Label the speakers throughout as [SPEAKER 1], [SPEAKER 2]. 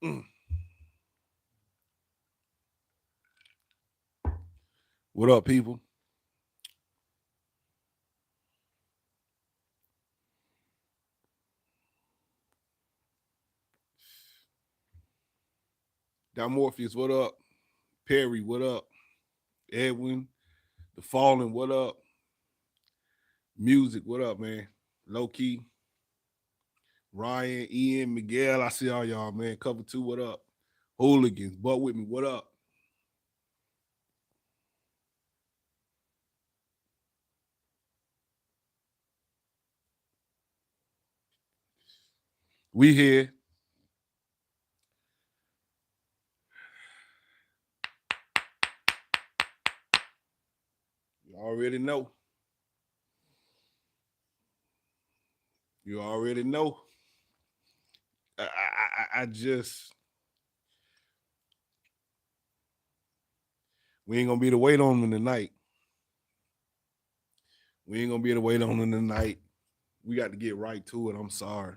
[SPEAKER 1] Mm. What up, people? Morpheus, what up? Perry, what up? Edwin, the Fallen, what up? Music, what up, man? Low key, Ryan, Ian, Miguel, I see all y'all, man. Cover two, what up? Hooligans, butt with me, what up? We here. You already know. You already know. I just we ain't gonna be the wait on them tonight. We ain't gonna be the wait on them tonight. We got to get right to it. I'm sorry.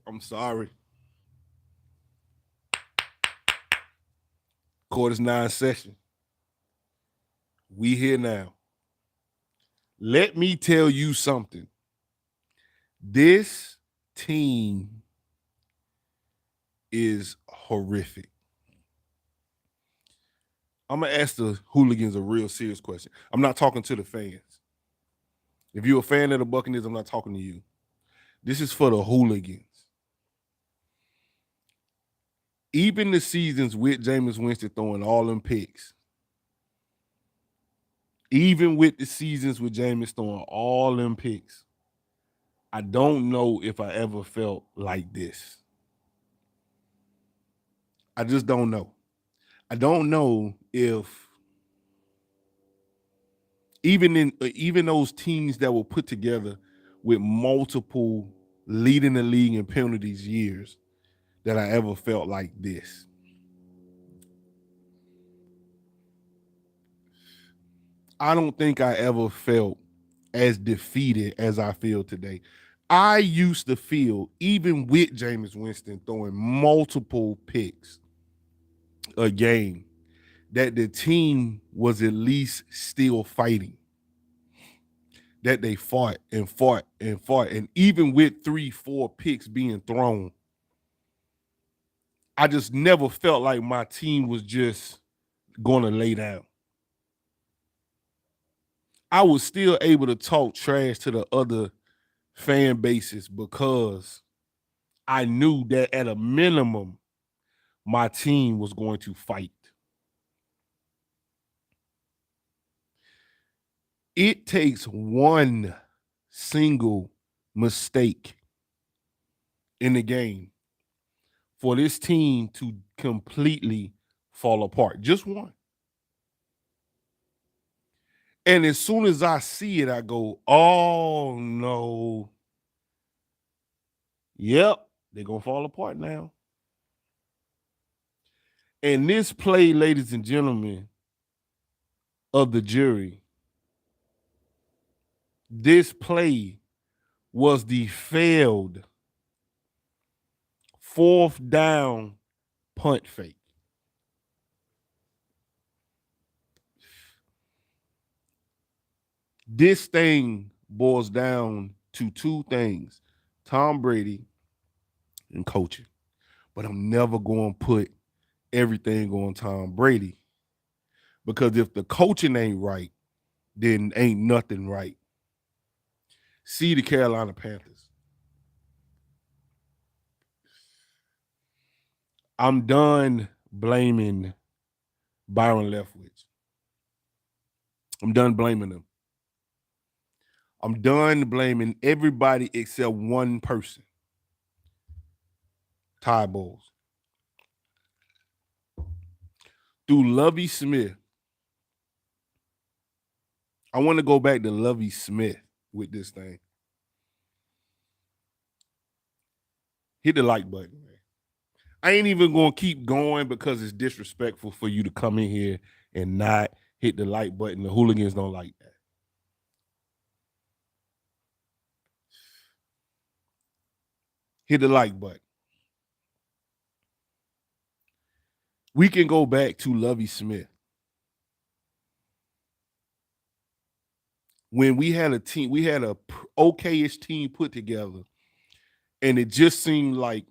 [SPEAKER 1] I'm sorry. Quarters 9 session. We here now. Let me tell you something. This team is horrific. I'm gonna ask the hooligans a real serious question. I'm not talking to the fans. If you're a fan of the Buccaneers, I'm not talking to you. This is for the hooligans. Even the seasons with Jameis Winston throwing all them picks, even with the seasons with Jameis throwing all them picks, I don't know if I ever felt like this. I just don't know. I don't know if even those teams that were put together with multiple leading the league in penalties years that I ever felt like this. I don't think I ever felt as defeated as I feel today. I used to feel, even with Jameis Winston throwing multiple picks a game, that the team was at least still fighting. That they fought and fought and fought. And even with 3-4 picks being thrown, I just never felt like my team was just going to lay down. I was still able to talk trash to the other fan bases because I knew that at a minimum, my team was going to fight. It takes one single mistake in the game for this team to completely fall apart. Just one. And as soon as I see it, I go, oh no. Yep, they're going to fall apart now. And this play, ladies and gentlemen of the jury, this play was the failed fourth down punt fake. This thing boils down to two things: Tom Brady and coaching. But I'm never going to put everything on Tom Brady because if the coaching ain't right, then ain't nothing right. See the Carolina Panthers. I'm done blaming Byron Leftwich. I'm done blaming him. I'm done blaming everybody except one person. Ty Bowles. Through Lovey Smith. I want to go back to Lovey Smith with this thing. Hit the like button, man. I ain't even going to keep going because it's disrespectful for you to come in here and not hit the like button. The hooligans don't like that. hit the like button. We can go back to Lovie Smith. When we had a team, we had a okayish team put together, and it just seemed like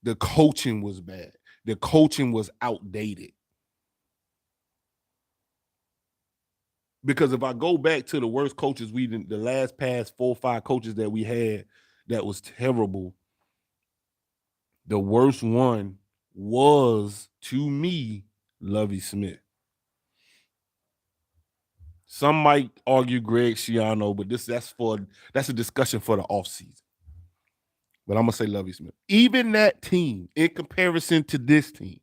[SPEAKER 1] the coaching was bad. The coaching was outdated. Because if I go back to the worst coaches the last past 4 or 5 coaches that we had that was terrible, the worst one was, to me, Lovie Smith. Some might argue Greg Schiano, but that's a discussion for the offseason. But I'm gonna say Lovie Smith. Even that team, in comparison to this team,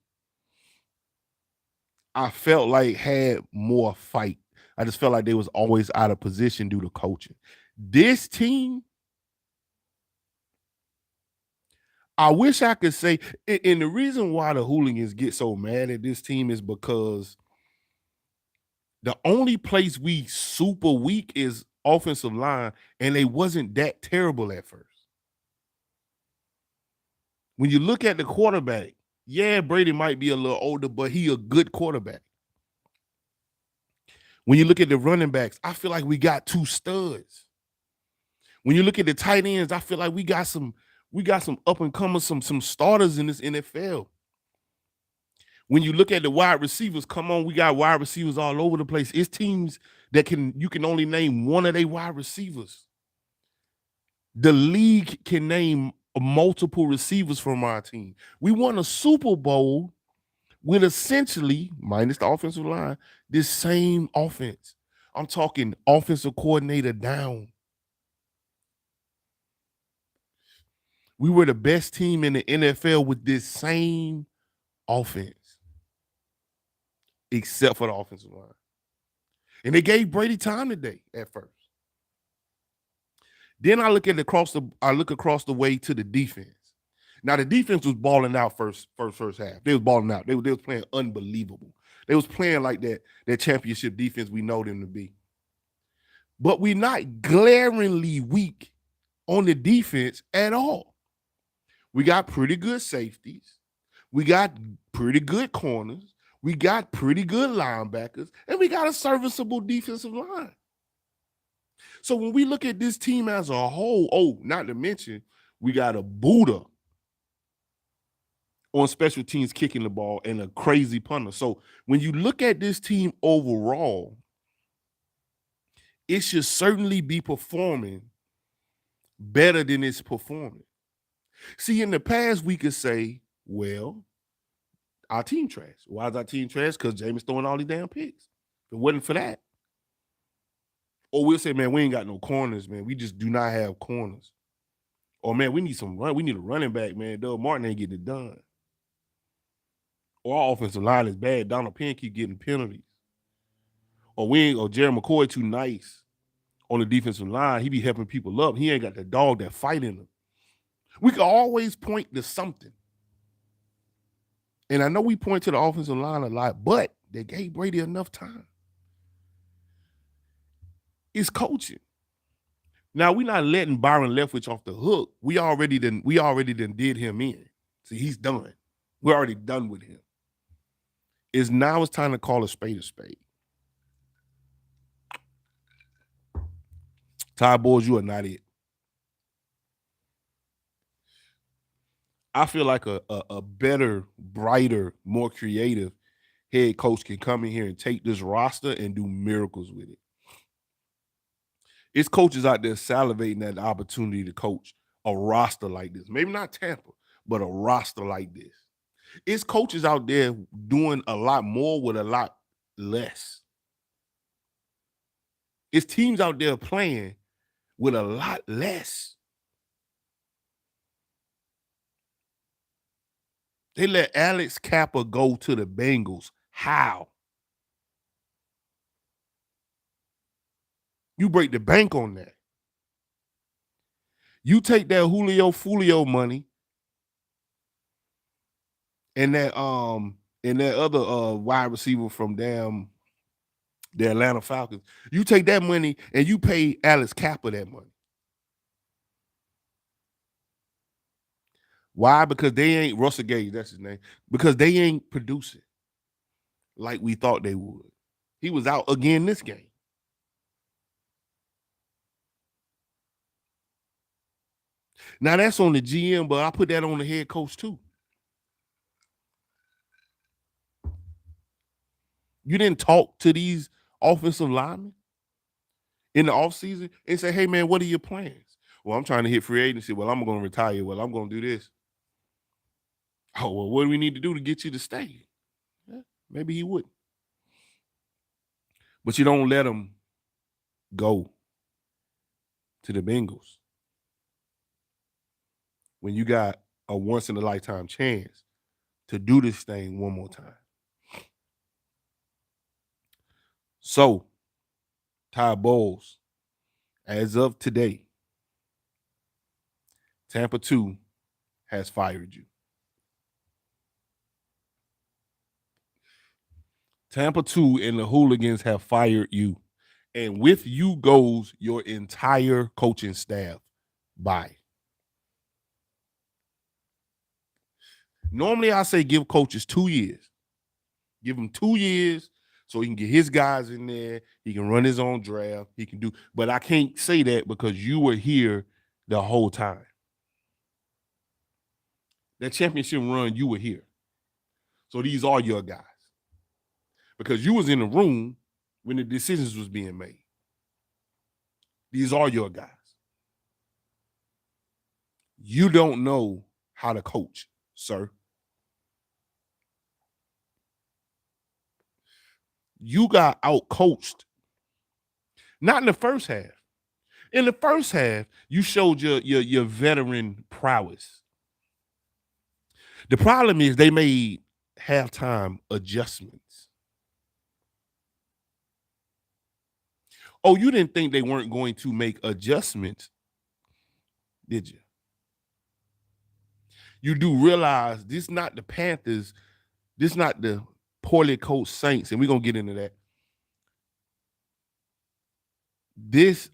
[SPEAKER 1] I felt like had more fight. I just felt like they was always out of position due to coaching. This team, I wish I could say, and the reason why the hooligans get so mad at this team is because the only place we super weak is offensive line, and they wasn't that terrible at first. When you look at the quarterback, yeah, Brady might be a little older, but he a good quarterback. When you look at the running backs, I feel like we got 2 studs. When you look at the tight ends, I feel like we got some up and comers, some starters in this NFL. When you look at the wide receivers, come on, we got wide receivers all over the place. It's teams that you can only name one of their wide receivers. The league can name multiple receivers from our team. We won a Super Bowl with essentially, minus the offensive line, this same offense. I'm talking offensive coordinator down. We were the best team in the NFL with this same offense, except for the offensive line. And they gave Brady time today at first. Then I look across the way to the defense. Now the defense was balling out first half. They was balling out. They was playing unbelievable. They was playing like that championship defense we know them to be. But we're not glaringly weak on the defense at all. We got pretty good safeties. We got pretty good corners. We got pretty good linebackers. And we got a serviceable defensive line. So when we look at this team as a whole, not to mention, we got a Buddha on special teams kicking the ball and a crazy punter. So when you look at this team overall, it should certainly be performing better than it's performing. See, in the past, we could say, well, our team trash. Why is our team trash? Because Jameis throwing all these damn picks. If it wasn't for that. Or we'll say, man, we ain't got no corners, man. We just do not have corners. Or, man, we need we need a running back, man. Doug Martin ain't getting it done. Or our offensive line is bad. Donald Penn keep getting penalties. Or Jerry McCoy too nice on the defensive line. He be helping people up. He ain't got the dog that fight in him. We can always point to something. And I know we point to the offensive line a lot, but they gave Brady enough time. It's coaching. Now we're not letting Byron Leftwich off the hook. We already done did him in. See, he's done. We're already done with him. It's time to call a spade a spade. Ty Boys, you are not it. I feel like a better, brighter, more creative head coach can come in here and take this roster and do miracles with it. It's coaches out there salivating at the opportunity to coach a roster like this. Maybe not Tampa, but a roster like this. It's coaches out there doing a lot more with a lot less. It's teams out there playing with a lot less. They let Alex Kappa go to the Bengals. How? You break the bank on that. You take that Julio Fulio money and that other wide receiver from the Atlanta Falcons. You take that money and you pay Alex Kappa that money. Why? Because they ain't Russell Gage, that's his name. Because they ain't producing like we thought they would. He was out again this game. Now that's on the GM, but I put that on the head coach too. You didn't talk to these offensive linemen in the offseason and say, hey man, what are your plans? Well, I'm trying to hit free agency. Well, I'm going to retire. Well, I'm going to do this. Oh, well, what do we need to do to get you to stay? Yeah, maybe he wouldn't. But you don't let him go to the Bengals when you got a once in a lifetime chance to do this thing one more time. So, Ty Bowles, as of today, Tampa 2 has fired you. Tampa 2 and the Hooligans have fired you. And with you goes your entire coaching staff. Bye. Normally, I say give coaches 2 years. Give him 2 years so he can get his guys in there. He can run his own draft. He can do, but I can't say that because you were here the whole time. That championship run, you were here. So these are your guys. Because you was in the room when the decisions was being made. These are your guys. You don't know how to coach, sir. You got out-coached. Not in the first half. In the first half, you showed your veteran prowess. The problem is they made halftime adjustments. Oh, you didn't think they weren't going to make adjustments, did you? You do realize this not the Panthers, this not the poorly coached Saints, and we're going to get into that. This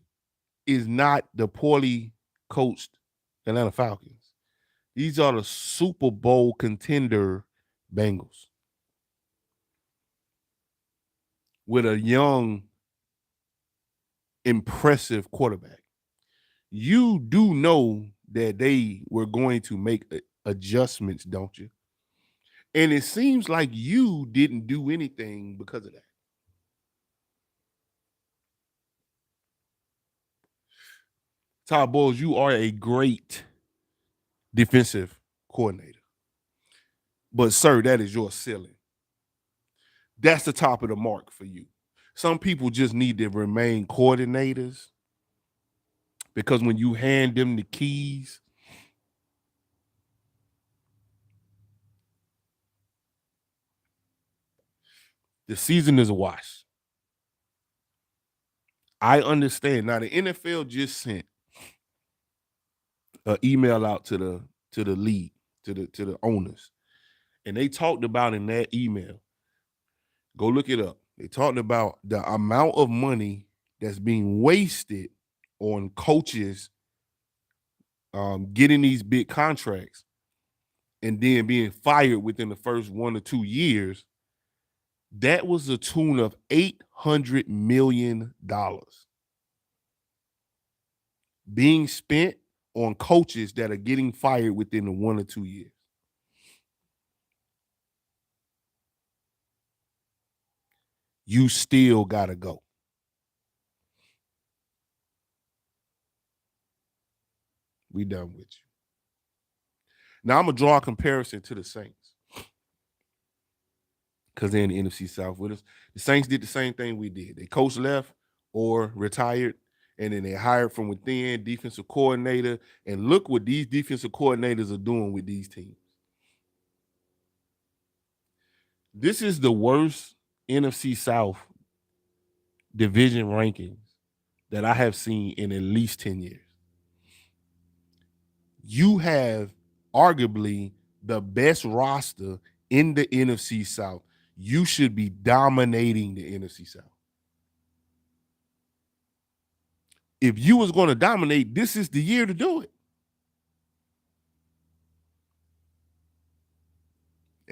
[SPEAKER 1] is not the poorly coached Atlanta Falcons. These are the Super Bowl contender Bengals with a young, impressive quarterback. You do know that they were going to make adjustments, don't you? And it seems like you didn't do anything because of that. Todd Bowles, you are a great defensive coordinator. But, sir, that is your ceiling. That's the top of the mark for you. Some people just need to remain coordinators because when you hand them the keys, the season is a wash. I understand. Now, the NFL just sent an email out to the league, to the owners. And they talked about in that email, go look it up. They talked about the amount of money that's being wasted on coaches getting these big contracts and then being fired within the first 1 or 2 years. That was a tune of $800 million being spent on coaches that are getting fired within the 1 or 2 years. You still got to go. We done with you. Now, I'm going to draw a comparison to the Saints because they're in the NFC South with us. The Saints did the same thing we did. They coach left or retired, and then they hired from within, defensive coordinator. And look what these defensive coordinators are doing with these teams. This is the worst NFC South division rankings that I have seen in at least 10 years. You have arguably the best roster in the NFC South. You should be dominating the NFC South. If you was going to dominate, this is the year to do it.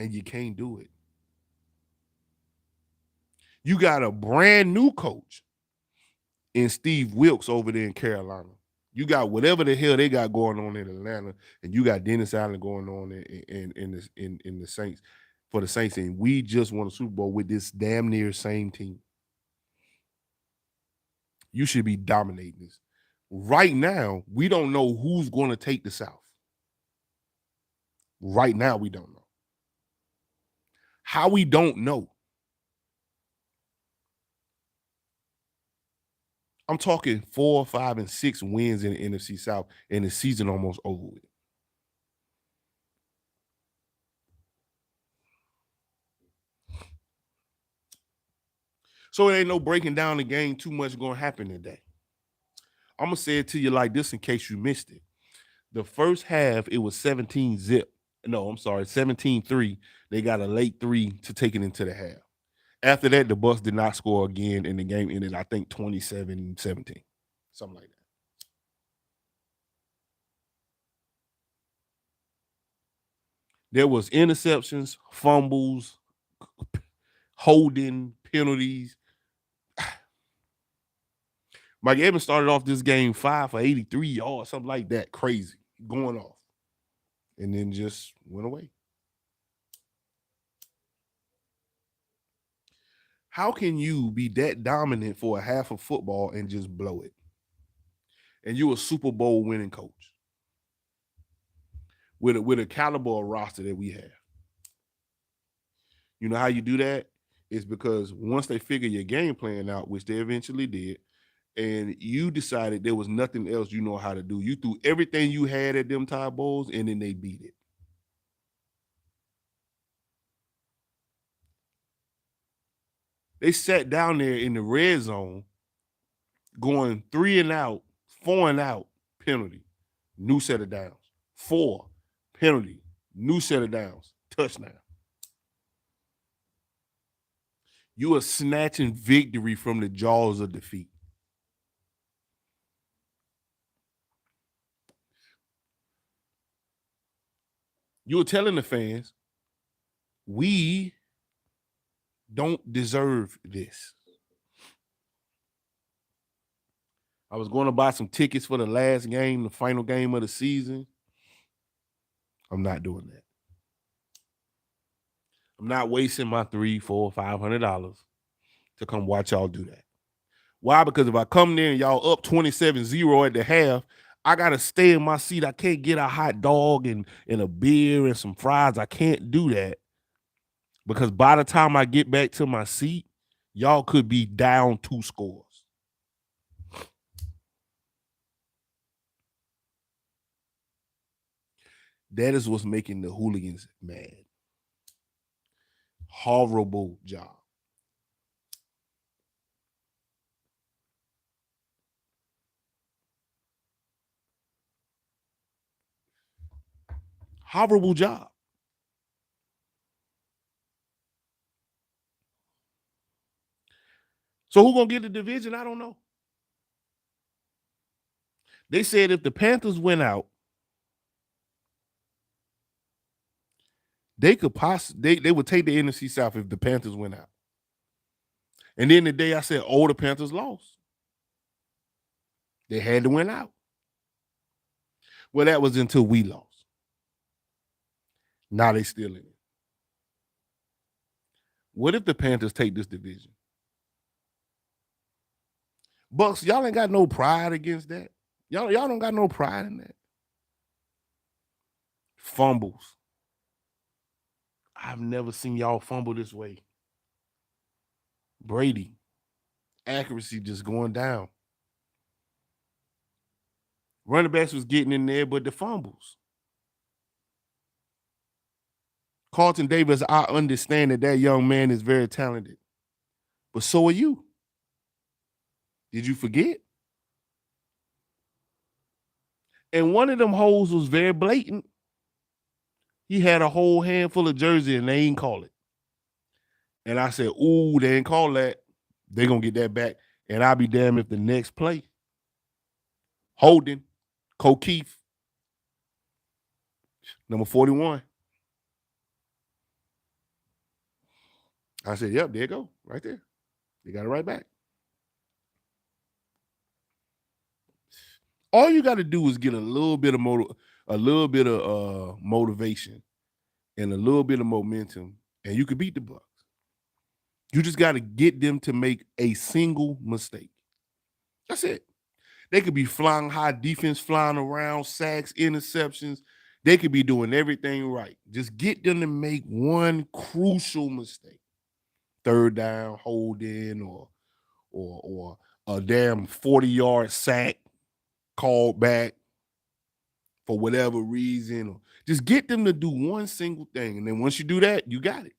[SPEAKER 1] and you can't do it. You got a brand new coach in Steve Wilkes over there in Carolina. You got whatever the hell they got going on in Atlanta, and you got Dennis Allen going on in the Saints for the Saints, and we just won a Super Bowl with this damn near same team. You should be dominating this. Right now, we don't know who's going to take the South. Right now, we don't know. How we don't know? I'm talking 4, 5, and 6 wins in the NFC South, and the season almost over with. So it ain't no breaking down the game. Too much going to happen today. I'm going to say it to you like this in case you missed it. The first half, it was 17-0. No, I'm sorry, 17-3. They got a late 3 to take it into the half. After that, the Bucs did not score again, and the game ended, I think, 27-17. Something like that. There was interceptions, fumbles, holding, penalties. Mike Evans started off this game 5 for 83 yards, something like that, crazy, going off, and then just went away. How can you be that dominant for a half of football and just blow it? And you a Super Bowl winning coach with a caliber of roster that we have. You know how you do that? Is because once they figure your game plan out, which they eventually did, and you decided there was nothing else you know how to do. You threw everything you had at them Tide Bowls, and then they beat it. They sat down there in the red zone, going 3 and out, 4 and out, penalty, new set of downs, 4, penalty, new set of downs, touchdown. You are snatching victory from the jaws of defeat. You were telling the fans, we don't deserve this. I was going to buy some tickets for the last game, the final game of the season. I'm not doing that. I'm not wasting my $300, $400, $500 to come watch y'all do that. Why? Because if I come there and y'all up 27-0 at the half, I gotta stay in my seat. I can't get a hot dog and a beer and some fries. I can't do that because by the time I get back to my seat, y'all could be down 2 scores. That is what's making the hooligans mad. Horrible job. Horrible job. So who gonna get the division? I don't know. They said if the Panthers went out, they could they would take the NFC South if the Panthers went out. And then the day I said, oh, the Panthers lost. They had to win out. Well, that was until we lost. Now they still in it. What if the Panthers take this division? Bucs, y'all ain't got no pride against that. Y'all don't got no pride in that. Fumbles. I've never seen y'all fumble this way. Brady. Accuracy just going down. Running backs was getting in there, but the fumbles. Carlton Davis, I understand that young man is very talented, but so are you. Did you forget? And one of them holes was very blatant. He had a whole handful of jersey and they ain't call it. And I said, ooh, they ain't call that. They're going to get that back. And I'll be damned if the next play. Holding, Keith, number 41. I said, yep, there you go, right there. They got it right back. All you got to do is get a little bit of motivation and a little bit of momentum, and you could beat the Bucs. You just got to get them to make a single mistake. That's it. They could be flying high, defense flying around, sacks, interceptions. They could be doing everything right. Just get them to make one crucial mistake. Third down, hold in, or a damn 40-yard sack called back for whatever reason. Or just get them to do one single thing. And then once you do that, you got it.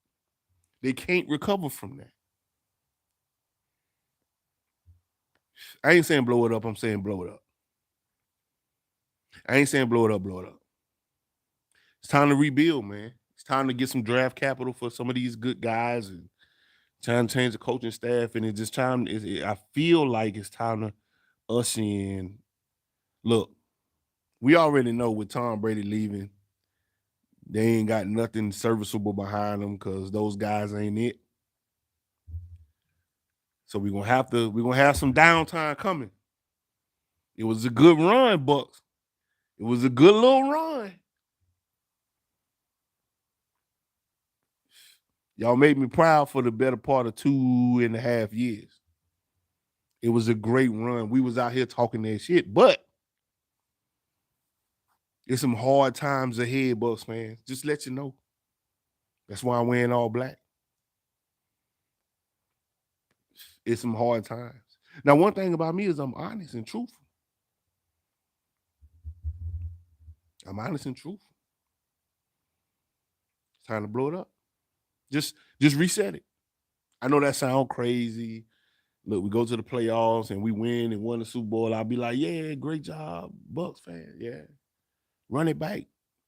[SPEAKER 1] They can't recover from that. I ain't saying blow it up. I'm saying blow it up. I ain't saying blow it up, blow it up. It's time to rebuild, man. It's time to get some draft capital for some of these good guys and trying to change the coaching staff. And it's just time. I feel like it's time to usher in. Look, we already know with Tom Brady leaving, they ain't got nothing serviceable behind them because those guys ain't it. So we're gonna have some downtime coming. It was a good run, Bucs. It was a good little run. Y'all made me proud for the better part of 2.5 years. It was a great run. We was out here talking that shit, but there's some hard times ahead, Bucs fans. Just let you know. That's why I'm wearing all black. It's some hard times. Now, one thing about me is I'm honest and truthful. I'm honest and truthful. It's time to blow it up. Just reset it. I know that sounds crazy. Look, we go to the playoffs and we win and won the Super Bowl. I'll be like, yeah, great job, Bucs fan. Yeah. Run it back.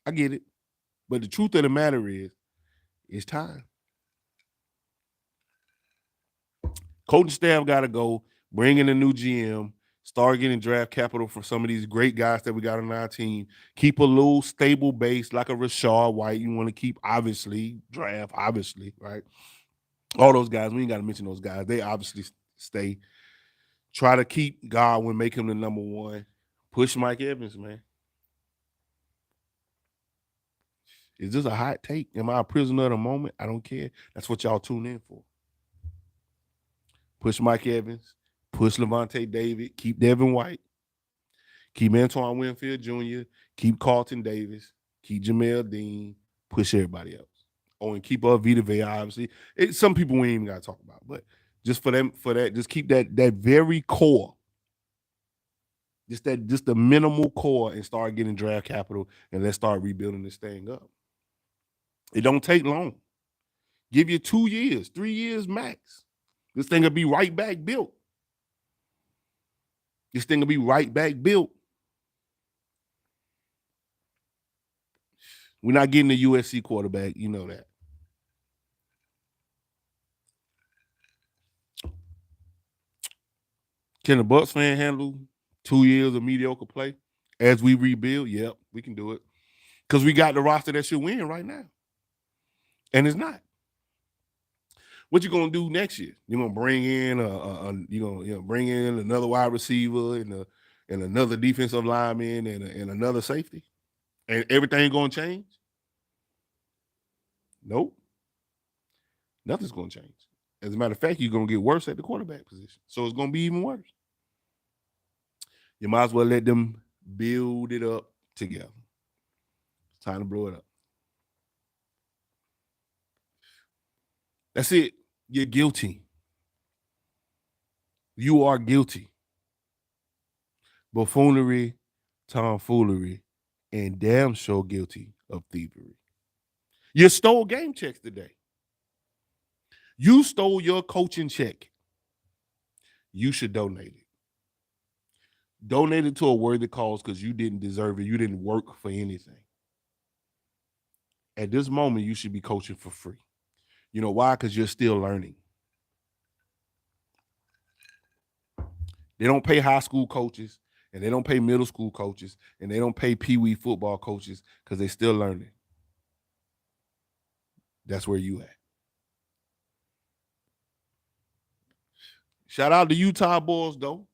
[SPEAKER 1] I get it. But the truth of the matter is, it's time. Coaching staff got to go. Bring in a new GM. Start getting draft capital for some of these great guys that we got on our team. Keep a little stable base like a Rashad White. You want to keep, obviously, draft, obviously, right? All those guys, we ain't got to mention those guys. They obviously stay. Try to keep Godwin, make him the number one. Push Mike Evans, man. Is this a hot take? Am I a prisoner of the moment? I don't care. That's what y'all tune in for. Push Mike Evans. Push Levante David. Keep Devin White. Keep Antoine Winfield Jr. Keep Carlton Davis. Keep Jamel Dean. Push everybody else. Oh, and keep up Vita Vea, obviously. Some people we ain't even got to talk about, but just for that, just keep that very core. Just the minimal core and start getting draft capital and let's start rebuilding this thing up. It don't take long. Give you 2 years, 3 years max. This thing will be right back built. This thing will be right back built. We're not getting a USC quarterback. You know that. Can the Bucs fan handle 2 years of mediocre play as we rebuild? Yep, we can do it. Because we got the roster that should win right now. And it's not. What you gonna do next year? You're gonna bring in bring in another wide receiver and another defensive lineman and another safety, and everything gonna change? Nope, nothing's gonna change. As a matter of fact, you're gonna get worse at the quarterback position, so it's gonna be even worse. You might as well let them build it up together. It's time to blow it up. That's it. You're guilty. You are guilty. Buffoonery, tomfoolery, and damn sure guilty of thievery. You stole game checks today. You stole your coaching check. You should donate it. Donate it to a worthy cause because you didn't deserve it. You didn't work for anything. At this moment, you should be coaching for free. You know why? Because you're still learning. They don't pay high school coaches, and they don't pay middle school coaches, and they don't pay pee-wee football coaches because they're still learning. That's where you at. Shout out to Utah boys, though.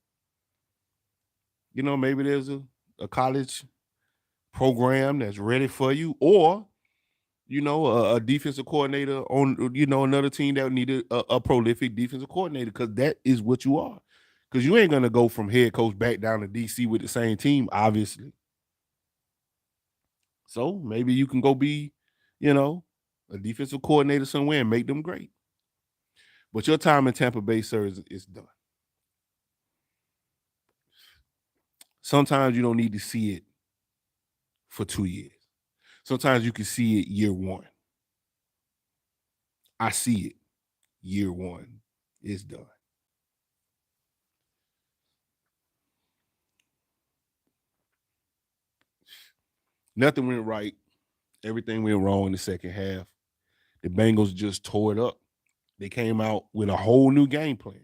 [SPEAKER 1] Maybe there's a college program that's ready for you, or a defensive coordinator on another team that needed a prolific defensive coordinator, because that is what you are. Because you ain't gonna go from head coach back down to DC with the same team, obviously. So maybe you can go be, a defensive coordinator somewhere and make them great. But your time in Tampa Bay, sir, is done. Sometimes you don't need to see it for 2 years. Sometimes you can see it year one. I see it. Year one is done. Nothing went right. Everything went wrong in the second half. The Bengals just tore it up. They came out with a whole new game plan.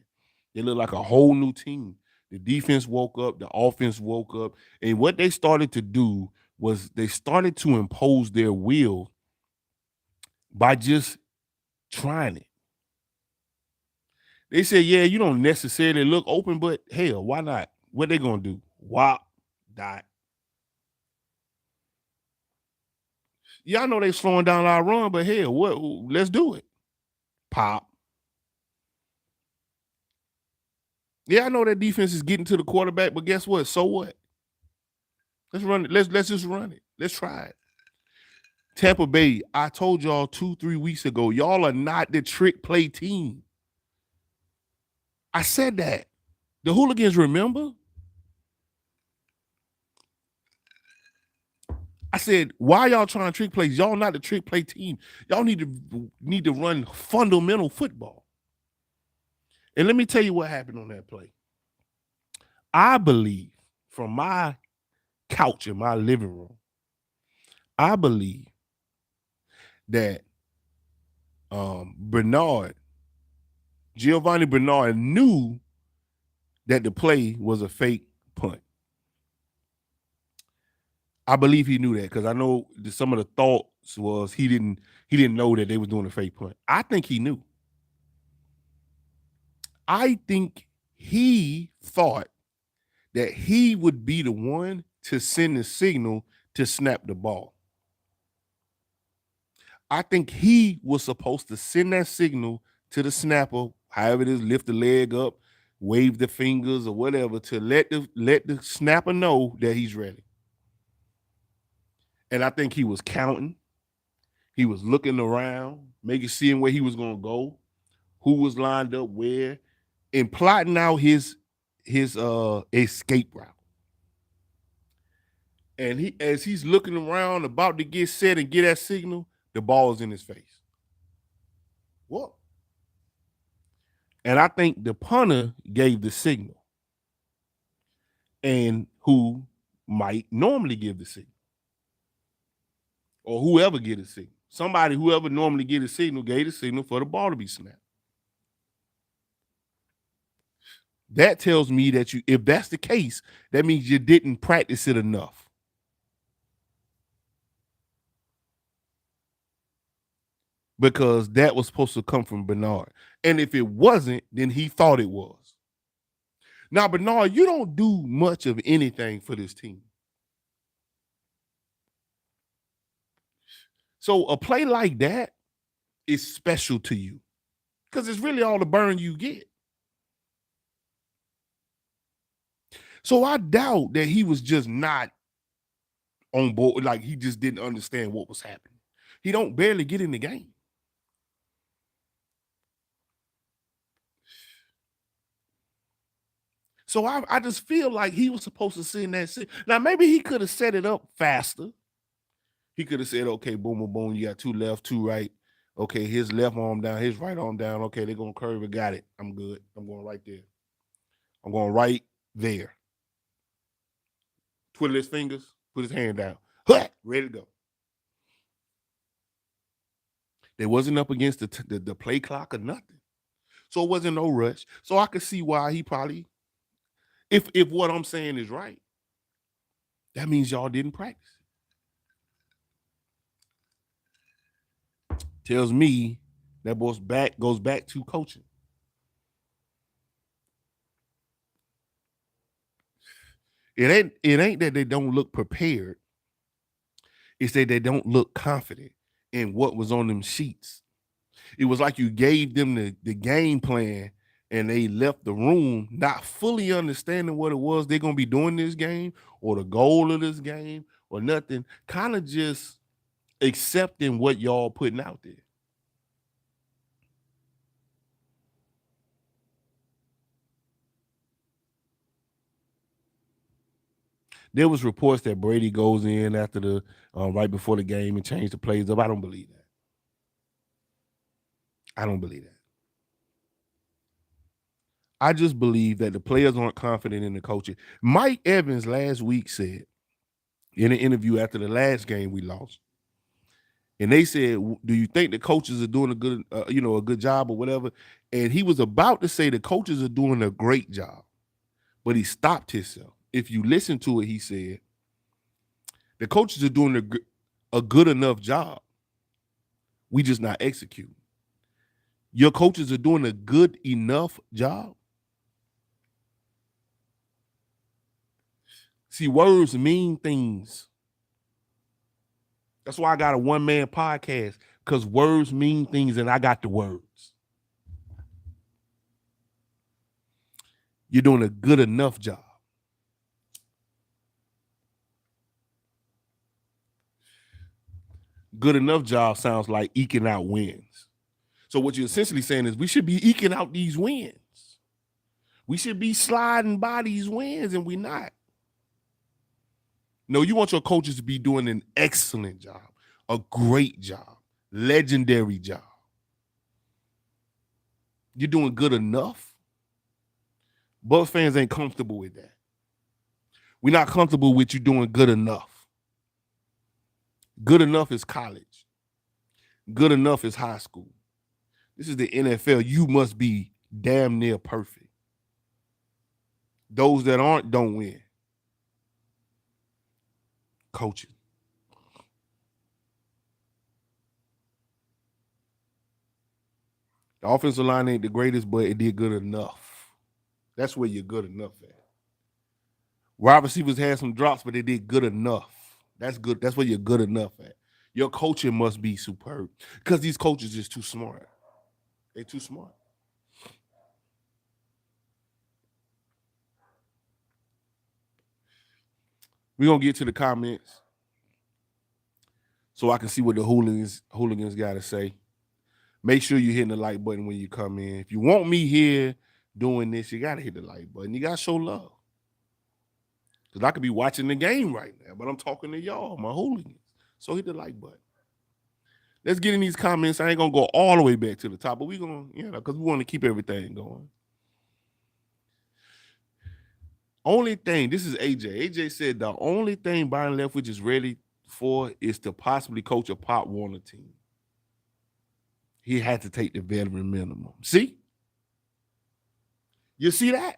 [SPEAKER 1] They looked like a whole new team. The defense woke up. The offense woke up. And what they started to do was they started to impose their will by just trying it. They said, yeah, you don't necessarily look open, but hell, why not? What they going to do? Wop, dot. Y'all know they slowing down our run, but hell, let's do it. Pop. Yeah, I know that defense is getting to the quarterback, but guess what? So what? Let's run it. Let's just run it. Let's try it. Tampa Bay, I told y'all 2-3 weeks ago, y'all are not the trick play team. I said that. The hooligans remember? I said, why y'all trying to trick plays? Y'all not the trick play team. Y'all need to run fundamental football. And let me tell you what happened on that play. I believe, from my couch in my living room, I believe that Giovanni Bernard knew that the play was a fake punt. I believe he knew that, because I know some of the thoughts was he didn't know that they was doing a fake punt. I think he knew. I think he thought that he would be the one to send the signal to snap the ball. I think he was supposed to send that signal to the snapper, however it is, lift the leg up, wave the fingers or whatever, to let the snapper know that he's ready. And I think he was counting. He was looking around, seeing where he was going to go, who was lined up where, and plotting out his escape route. And as he's looking around, about to get set and get that signal, the ball is in his face. What? And I think the punter gave the signal, and who might normally give the signal, or whoever get a signal. Whoever normally get a signal gave the signal for the ball to be snapped. That tells me that if that's the case, that means you didn't practice it enough. Because that was supposed to come from Bernard. And if it wasn't, then he thought it was. Now, Bernard, you don't do much of anything for this team. So a play like that is special to you, because it's really all the burn you get. So I doubt that he was just not on board, like he just didn't understand what was happening. He don't barely get in the game. So I just feel like he was supposed to send that. Now, maybe he could have set it up faster. He could have said, okay, boom, boom, boom, you got two left, two right. Okay, his left arm down, his right arm down. Okay, they're going to curve it. Got it. I'm good. I'm going right there. I'm going right there. Twiddle his fingers, put his hand down. Ready to go. They wasn't up against the play clock or nothing. So it wasn't no rush. So I could see why he probably, if what I'm saying is right, that means y'all didn't practice. Tells me that goes back to coaching. It ain't that they don't look prepared. It's that they don't look confident in what was on them sheets. It was like you gave them the game plan and they left the room not fully understanding what it was they're gonna be doing this game or the goal of this game or nothing, kind of just accepting what y'all putting out there. There was reports that Brady goes in after the right before the game and change the plays up. I don't believe that. I don't believe that. I just believe that the players aren't confident in the coaching. Mike Evans last week said in an interview after the last game we lost, and they said, "Do you think the coaches are doing a good job or whatever?" And he was about to say the coaches are doing a great job, but he stopped himself. If you listen to it, he said the coaches are doing a good enough job. We just not executing. Your coaches are doing a good enough job. See, words mean things. That's why I got a one-man podcast, because words mean things and I got the words. You're doing a good enough job. Good enough job sounds like eking out wins. So what you're essentially saying is we should be eking out these wins. We should be sliding by these wins, and we're not. No, you want your coaches to be doing an excellent job, a great job, legendary job. You're doing good enough. Bucs fans ain't comfortable with that. We're not comfortable with you doing good enough. Good enough is college. Good enough is high school. This is the NFL. You must be damn near perfect. Those that aren't don't win. Coaching. The offensive line ain't the greatest, but it did good enough. That's where you're good enough at. Wide receivers had some drops, but they did good enough. That's good. That's where you're good enough at. Your coaching must be superb because these coaches is too smart. They're too smart. We're gonna get to the comments so I can see what the hooligans got to say. Make sure you're hitting the like button when you come in. If you want me here doing this, you gotta hit the like button. You gotta show love. Because I could be watching the game right now, but I'm talking to y'all, my hooligans. So hit the like button. Let's get in these comments. I ain't gonna go all the way back to the top, but we're gonna, because we want to keep everything going. Only thing, this is AJ. AJ said the only thing Byron Leftwich is ready for is to possibly coach a Pop Warner team. He had to take the veteran minimum. See? You see that?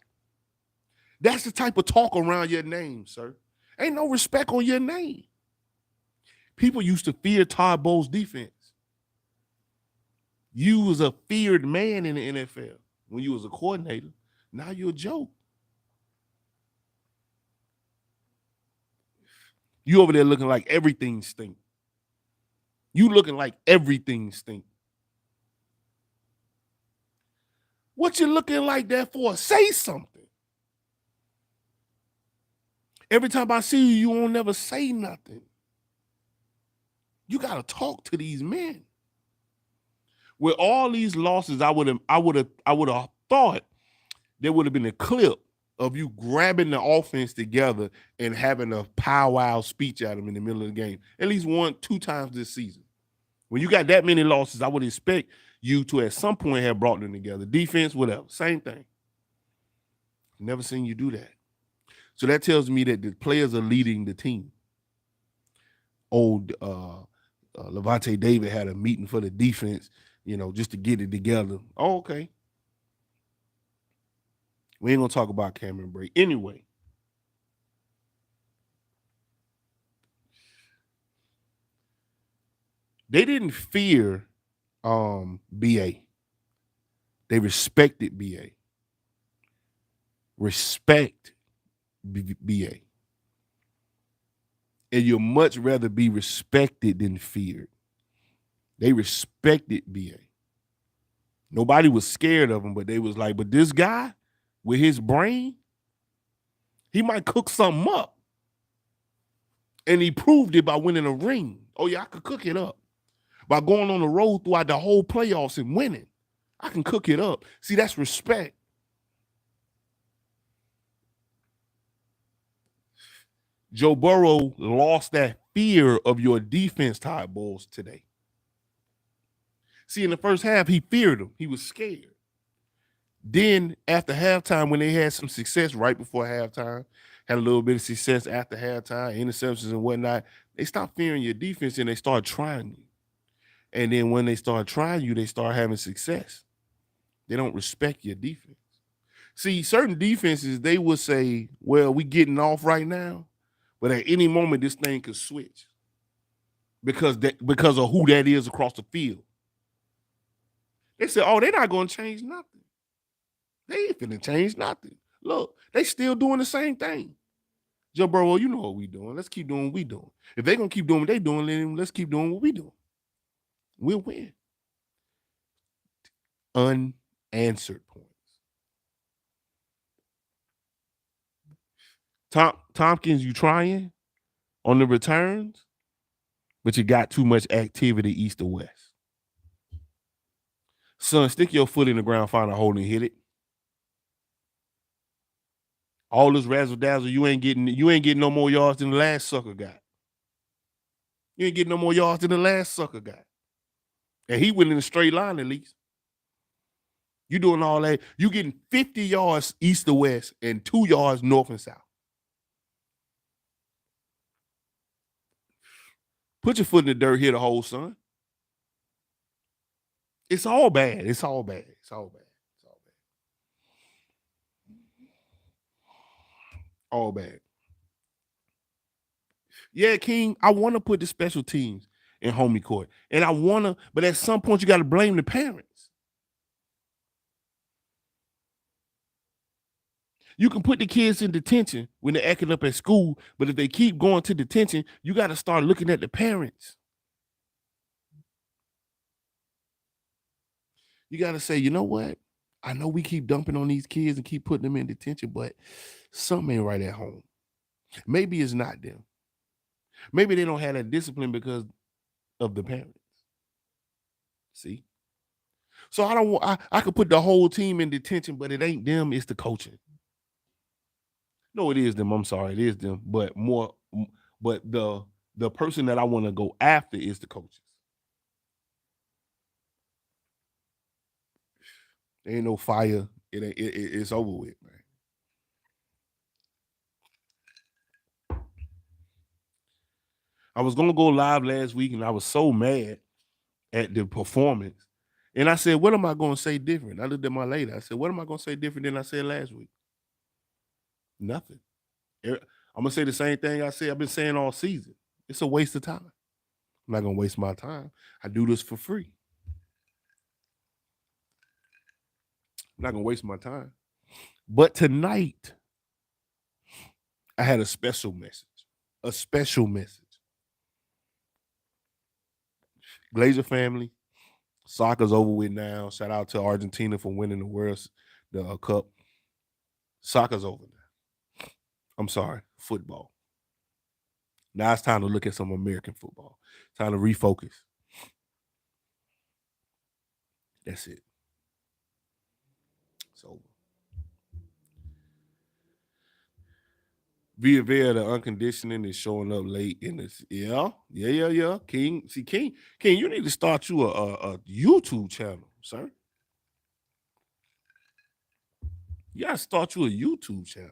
[SPEAKER 1] That's the type of talk around your name, sir. Ain't no respect on your name. People used to fear Todd Bowles' defense. You was a feared man in the NFL when you was a coordinator. Now you're a joke. You over there looking like everything stink. You looking like everything stink. What you looking like that for? Say something. Every time I see you, you won't never say nothing. You got to talk to these men. With all these losses, I would have thought there would have been a clip of you grabbing the offense together and having a powwow speech at them in the middle of the game. At least 1-2 times this season. When you got that many losses, I would expect you to at some point have brought them together. Defense, whatever, same thing. Never seen you do that. So that tells me that the players are leading the team. Old Levante David had a meeting for the defense, just to get it together. Oh, okay. We ain't gonna talk about Cameron Brate. Anyway, they didn't fear BA. They respected BA. Respect BA. And you'd much rather be respected than feared. They respected BA. Nobody was scared of him, but they was like, but this guy with his brain, he might cook something up. And he proved it by winning a ring. Oh, yeah, I could cook it up. By going on the road throughout the whole playoffs and winning, I can cook it up. See, that's respect. Joe Burrow lost that fear of your defense, Todd Bowles, today. See, in the first half, he feared him. He was scared. Then after halftime, when they had some success right before halftime, had a little bit of success after halftime, interceptions and whatnot, they stopped fearing your defense and they started trying you. And then when they start trying you, they start having success. They don't respect your defense. See, certain defenses, they would say, well, we getting off right now, but at any moment, this thing could switch because of who that is across the field. They said, oh, they're not going to change nothing. They ain't finna change nothing. Look, they still doing the same thing. Joe Burrow, you know what we doing. Let's keep doing what we doing. If they going to keep doing what they doing, then let's keep doing what we doing. We'll win. Unanswered points. Tompkins, you trying on the returns, but you got too much activity east or west. Son, stick your foot in the ground, find a hole and hit it. All this razzle dazzle, you ain't getting no more yards than the last sucker got. You ain't getting no more yards than the last sucker got. And he went in a straight line at least. You doing all that. You getting 50 yards east to west and 2 yards north and south. Put your foot in the dirt, hit a hole, son. It's all bad. It's all bad. It's all bad. It's all bad. All bad. Yeah, King, I want to put the special teams in homie court. And I want to, but at some point you got to blame the parents. You can put the kids in detention when they're acting up at school, but if they keep going to detention, you got to start looking at the parents. You got to say, you know what? I know we keep dumping on these kids and keep putting them in detention, but something ain't right at home. Maybe it's not them. Maybe they don't have that discipline because of the parents. See? So I don't want, I could put the whole team in detention, but it ain't them, it's the coaching. No, it is them. I'm sorry, it is them. But the person that I want to go after is the coaches. There ain't no fire. It's over with, man. I was gonna go live last week, and I was so mad at the performance. And I said, what am I gonna say different? I looked at my lady. I said, what am I gonna say different than I said last week? Nothing. I'm gonna say the same thing I've been saying all season. It's a waste of time. I'm not gonna waste my time. I do this for free. I'm not gonna waste my time. But tonight, I had a special message. A special message. Glazer family, soccer's over with now. Shout out to Argentina for winning the Cup. Soccer's over now. I'm sorry, football. Now it's time to look at some American football. Time to refocus. That's it. It's over. Villa, the unconditioning is showing up late in this. Yeah. King, you need to start you a YouTube channel, sir. You gotta start you a YouTube channel.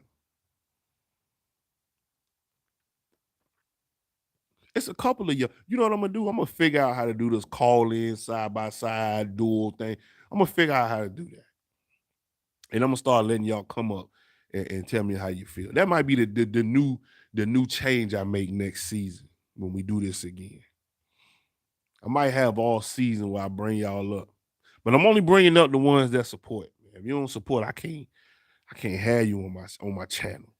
[SPEAKER 1] It's a couple of you. You know what I'm gonna do? I'm gonna figure out how to do this call in side by side dual thing. I'm gonna figure out how to do that, and I'm gonna start letting y'all come up and tell me how you feel. That might be the new change I make next season when we do this again. I might have all season where I bring y'all up, but I'm only bringing up the ones that support. If you don't support, I can't have you on my channel.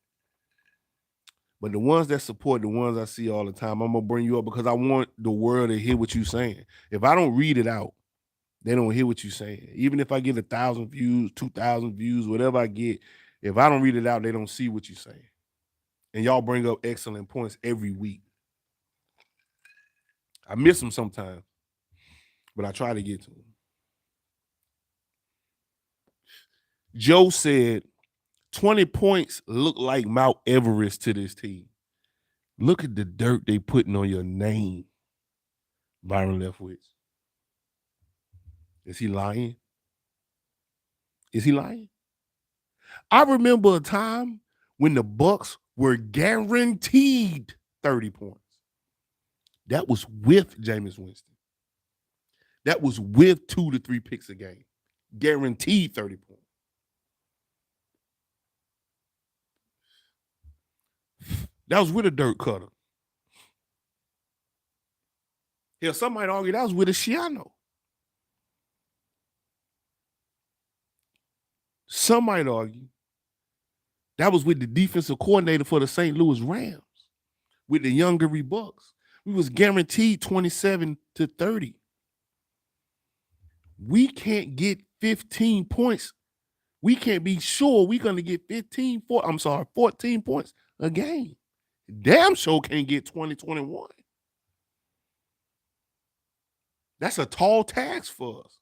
[SPEAKER 1] But the ones that support, the ones I see all the time, I'm gonna bring you up because I want the world to hear what you're saying. If I don't read it out, they don't hear what you're saying. Even if I get 1,000 views, 2,000 views, whatever I get, if I don't read it out, they don't see what you're saying. And y'all bring up excellent points every week. I miss them sometimes, but I try to get to them. Joe said 20 points look like Mount Everest to this team. Look at the dirt they putting on your name, Byron Leftwich. Is he lying? Is he lying? I remember a time when the Bucs were guaranteed 30 points. That was with Jameis Winston. That was with 2 to 3 picks a game. Guaranteed 30 points. That was with a dirt cutter. Hell, some might argue that was with a Shiano. Some might argue that was with the defensive coordinator for the St. Louis Rams, with the younger Bucs. We was guaranteed 27 to 30. We can't get 15 points. We can't be sure we're going to get 14 points a game. Damn sure can't get 20, 21. That's a tall task for us.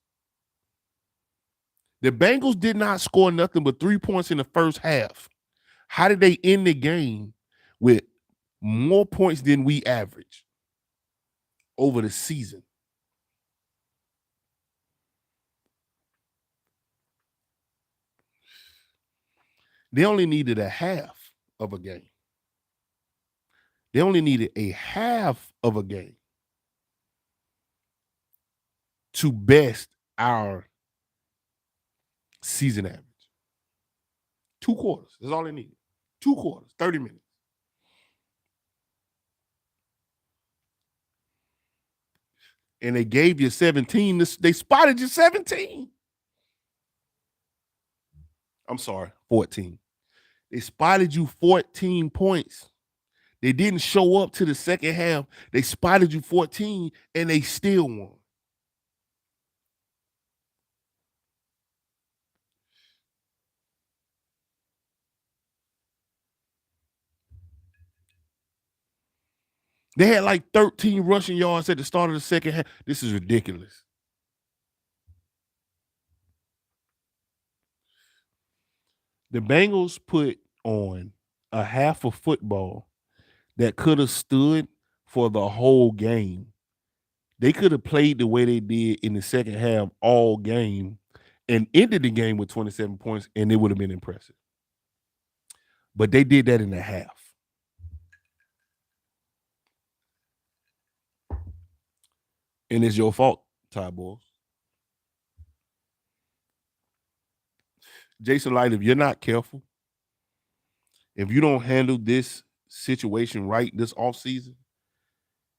[SPEAKER 1] The Bengals did not score nothing but 3 points in the first half. How did they end the game with more points than we average over the season? They only needed a half of a game. They only needed a half of a game to best our season average. 2 quarters. That's all they needed. 2 quarters, 30 minutes. And they gave you 17. They spotted you 17. I'm sorry, 14. They spotted you 14 points. They didn't show up to the second half. They spotted you 14, and they still won. They had like 13 rushing yards at the start of the second half. This is ridiculous. The Bengals put on a half of football that could have stood for the whole game. They could have played the way they did in the second half all game and ended the game with 27 points, and it would have been impressive. But they did that in the half. And it's your fault, Ty Boys. Jason Light, if you're not careful, if you don't handle this situation right this offseason,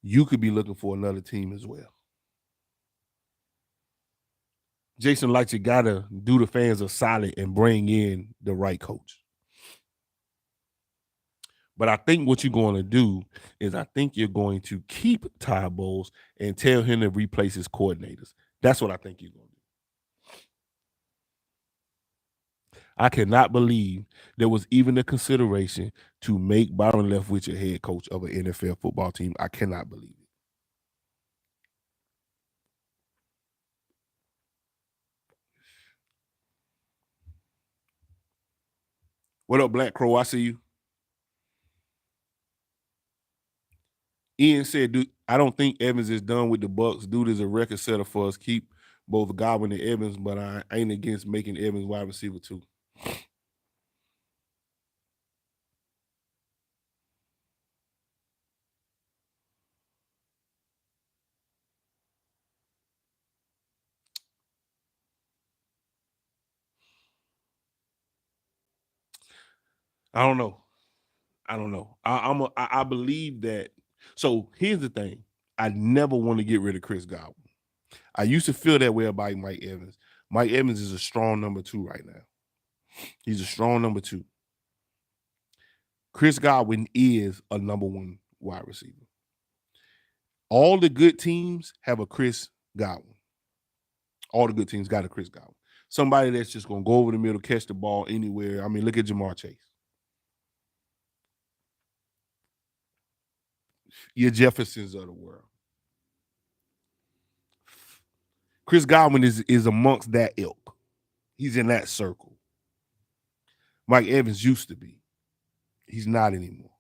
[SPEAKER 1] you could be looking for another team as well. Jason Light, you got to do the fans a solid and bring in the right coach. But I think what you're going to do is I think you're going to keep Ty Bowles and tell him to replace his coordinators. That's what I think you're going to do. I cannot believe there was even a consideration to make Byron Leftwich a head coach of an NFL football team. I cannot believe it. What up, Black Crow? I see you. Ian said, dude, I don't think Evans is done with the Bucs. Dude is a record setter for us. Keep both Godwin and Evans, but I ain't against making Evans wide receiver too. I don't know. I believe that. So here's the thing. I never want to get rid of Chris Godwin. I used to feel that way about Mike Evans. Mike Evans is a strong number 2 right now. He's a strong number 2. Chris Godwin is a number one wide receiver. All the good teams have a Chris Godwin. All the good teams got a Chris Godwin. Somebody that's just going to go over the middle, catch the ball anywhere. I mean, look at Jamar Chase. Your Jeffersons of the world. Chris Godwin is amongst that ilk. He's in that circle. Mike Evans used to be. He's not anymore.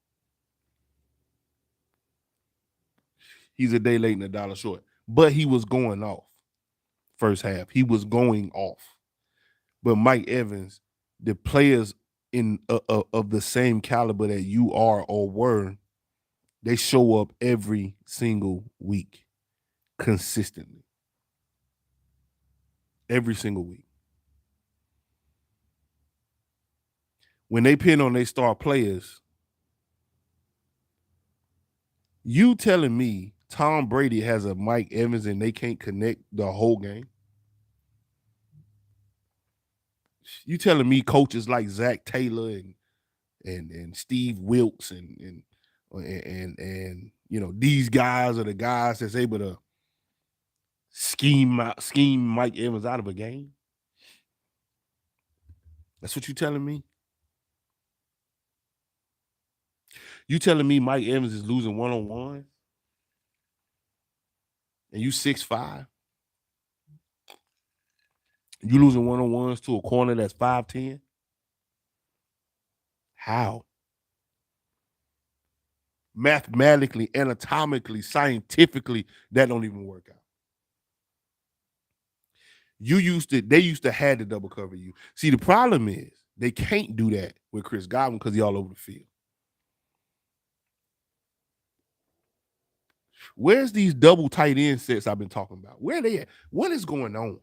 [SPEAKER 1] He's a day late and a dollar short. But he was going off first half. He was going off. But Mike Evans, the players in of the same caliber that you are or were, they show up every single week consistently. Every single week. When they pin on their star players, you telling me Tom Brady has a Mike Evans and they can't connect the whole game? You telling me coaches like Zach Taylor and Steve Wilkes and you know, these guys are the guys that's able to scheme Mike Evans out of a game? That's what you telling me? You telling me Mike Evans is losing one-on-one? And you 6'5"? You losing one-on-ones to a corner that's 5'10"? How? Mathematically, anatomically, scientifically, that don't even work out. They used to have to double cover you. See, the problem is they can't do that with Chris Godwin because he's all over the field. Where's these double tight end sets I've been talking about? Where are they at? What is going on?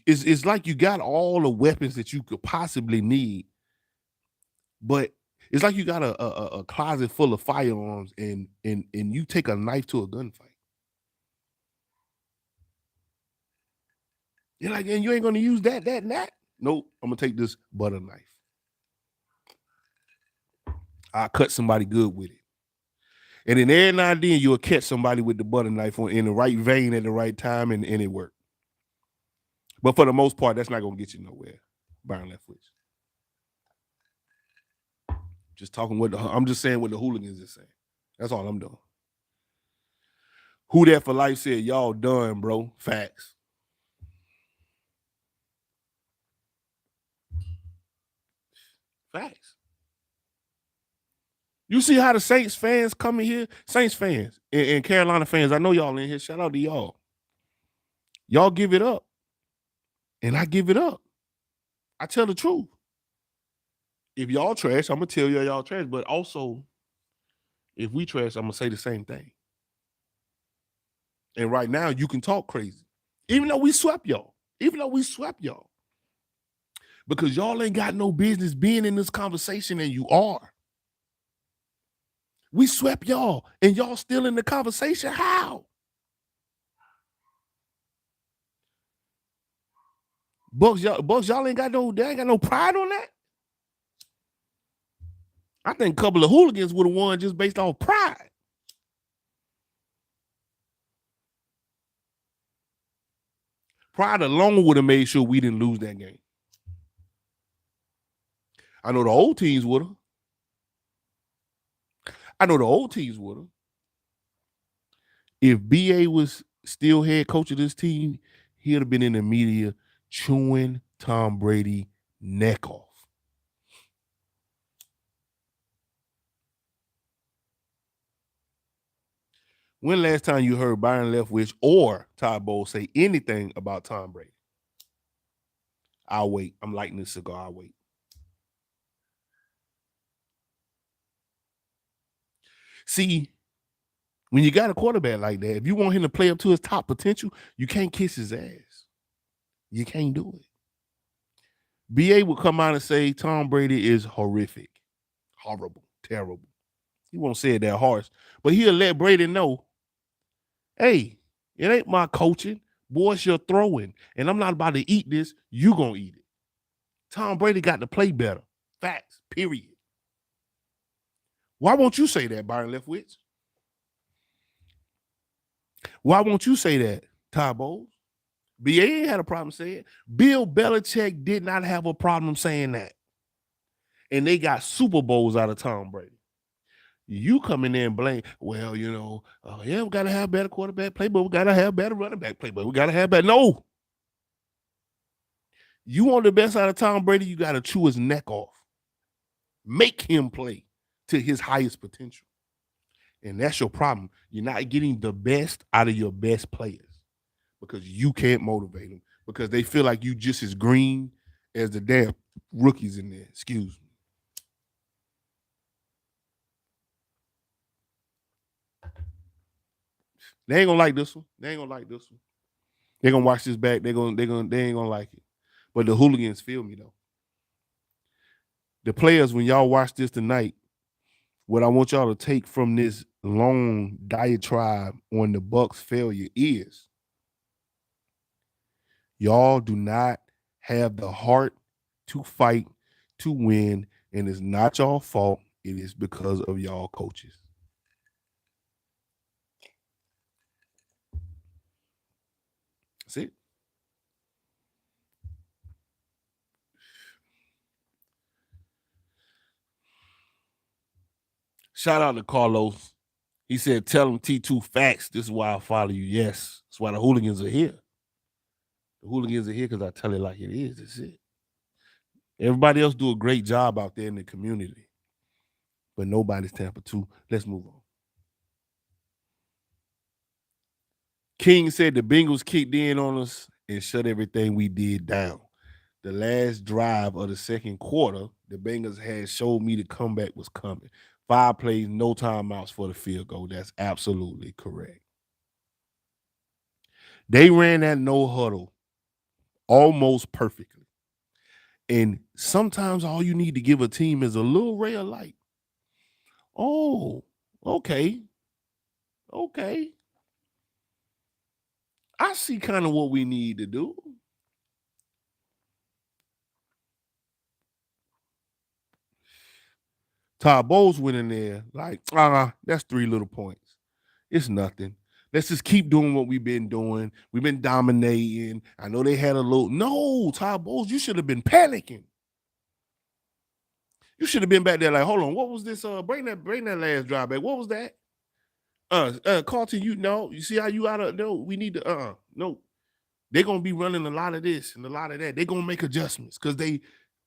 [SPEAKER 1] It's like you got all the weapons that you could possibly need, but it's like you got a closet full of firearms and you take a knife to a gunfight. You're like, and you ain't gonna use that. Nope, I'm gonna take this butter knife. I'll cut somebody good with it. And then every now and then you'll catch somebody with the butter knife in the right vein at the right time, and it worked. But for the most part, that's not gonna get you nowhere. Byron Leftwich. Just talking I'm just saying what the hooligans are saying. That's all I'm doing. Who That for Life said, y'all done, bro. Facts. Facts. You see how the Saints fans come in here? Saints fans and Carolina fans, I know y'all in here. Shout out to y'all. Y'all give it up. And I give it up. I tell the truth. If y'all trash, I'm going to tell y'all trash. But also, if we trash, I'm going to say the same thing. And right now, you can talk crazy. Even though we swept y'all. Because y'all ain't got no business being in this conversation, and you are. We swept y'all, and y'all still in the conversation. How? Bucs, y'all ain't got no pride on that. I think a couple of hooligans would have won just based on pride. Pride alone would have made sure we didn't lose that game. I know the old teams would have. If BA was still head coach of this team, he'd have been in the media chewing Tom Brady neck off. When last time you heard Byron Leftwich or Todd Bowles say anything about Tom Brady? I'll wait. I'm lighting this cigar. I'll wait. See, when you got a quarterback like that, if you want him to play up to his top potential, you can't kiss his ass. You can't do it. BA will come out and say Tom Brady is horrific, horrible, terrible. He won't say it that harsh, but he'll let Brady know, hey, it ain't my coaching. Boy, it's your throwing. And I'm not about to eat this. You gonna eat it. Tom Brady got to play better. Facts, period. Why won't you say that, Byron Leftwich? Why won't you say that, Ty Bowles? BA ain't had a problem saying it. Bill Belichick did not have a problem saying that. And they got Super Bowls out of Tom Brady. You come in there and blame, well, yeah, we got to have better quarterback play, but we got to have better running back play, but we got to have better. No. You want the best out of Tom Brady, you got to chew his neck off. Make him play to his highest potential. And that's your problem. You're not getting the best out of your best players because you can't motivate them because they feel like you just as green as the damn rookies in there. Excuse me. They ain't gonna like this one. They're gonna watch this back. They ain't gonna like it. But the hooligans feel me though. The players, when y'all watch this tonight, what I want y'all to take from this long diatribe on the Bucs' failure is y'all do not have the heart to fight, to win, and it's not y'all fault. It is because of y'all coaches. That's it. Shout out to Carlos. He said, tell him T2 facts. This is why I follow you. Yes. That's why the hooligans are here. The hooligans are here because I tell it like it is. That's it. Everybody else do a great job out there in the community. But nobody's Tampa 2. Let's move on. King said the Bengals kicked in on us and shut everything we did down. The last drive of the second quarter, the Bengals had showed me the comeback was coming. 5 plays, no timeouts for the field goal. That's absolutely correct. They ran that no huddle almost perfectly. And sometimes all you need to give a team is a little ray of light. Oh, okay. Okay. I see kind of what we need to do. Todd Bowles went in there like, that's 3 little points. It's nothing. Let's just keep doing what we've been doing. We've been dominating. I know they had a little. No, Todd Bowles, you should have been panicking. You should have been back there like, hold on, what was this? Bring that last drive back. What was that? Carlton, you see how you out of no, we need to no. They're gonna be running a lot of this and a lot of that. They're gonna make adjustments because they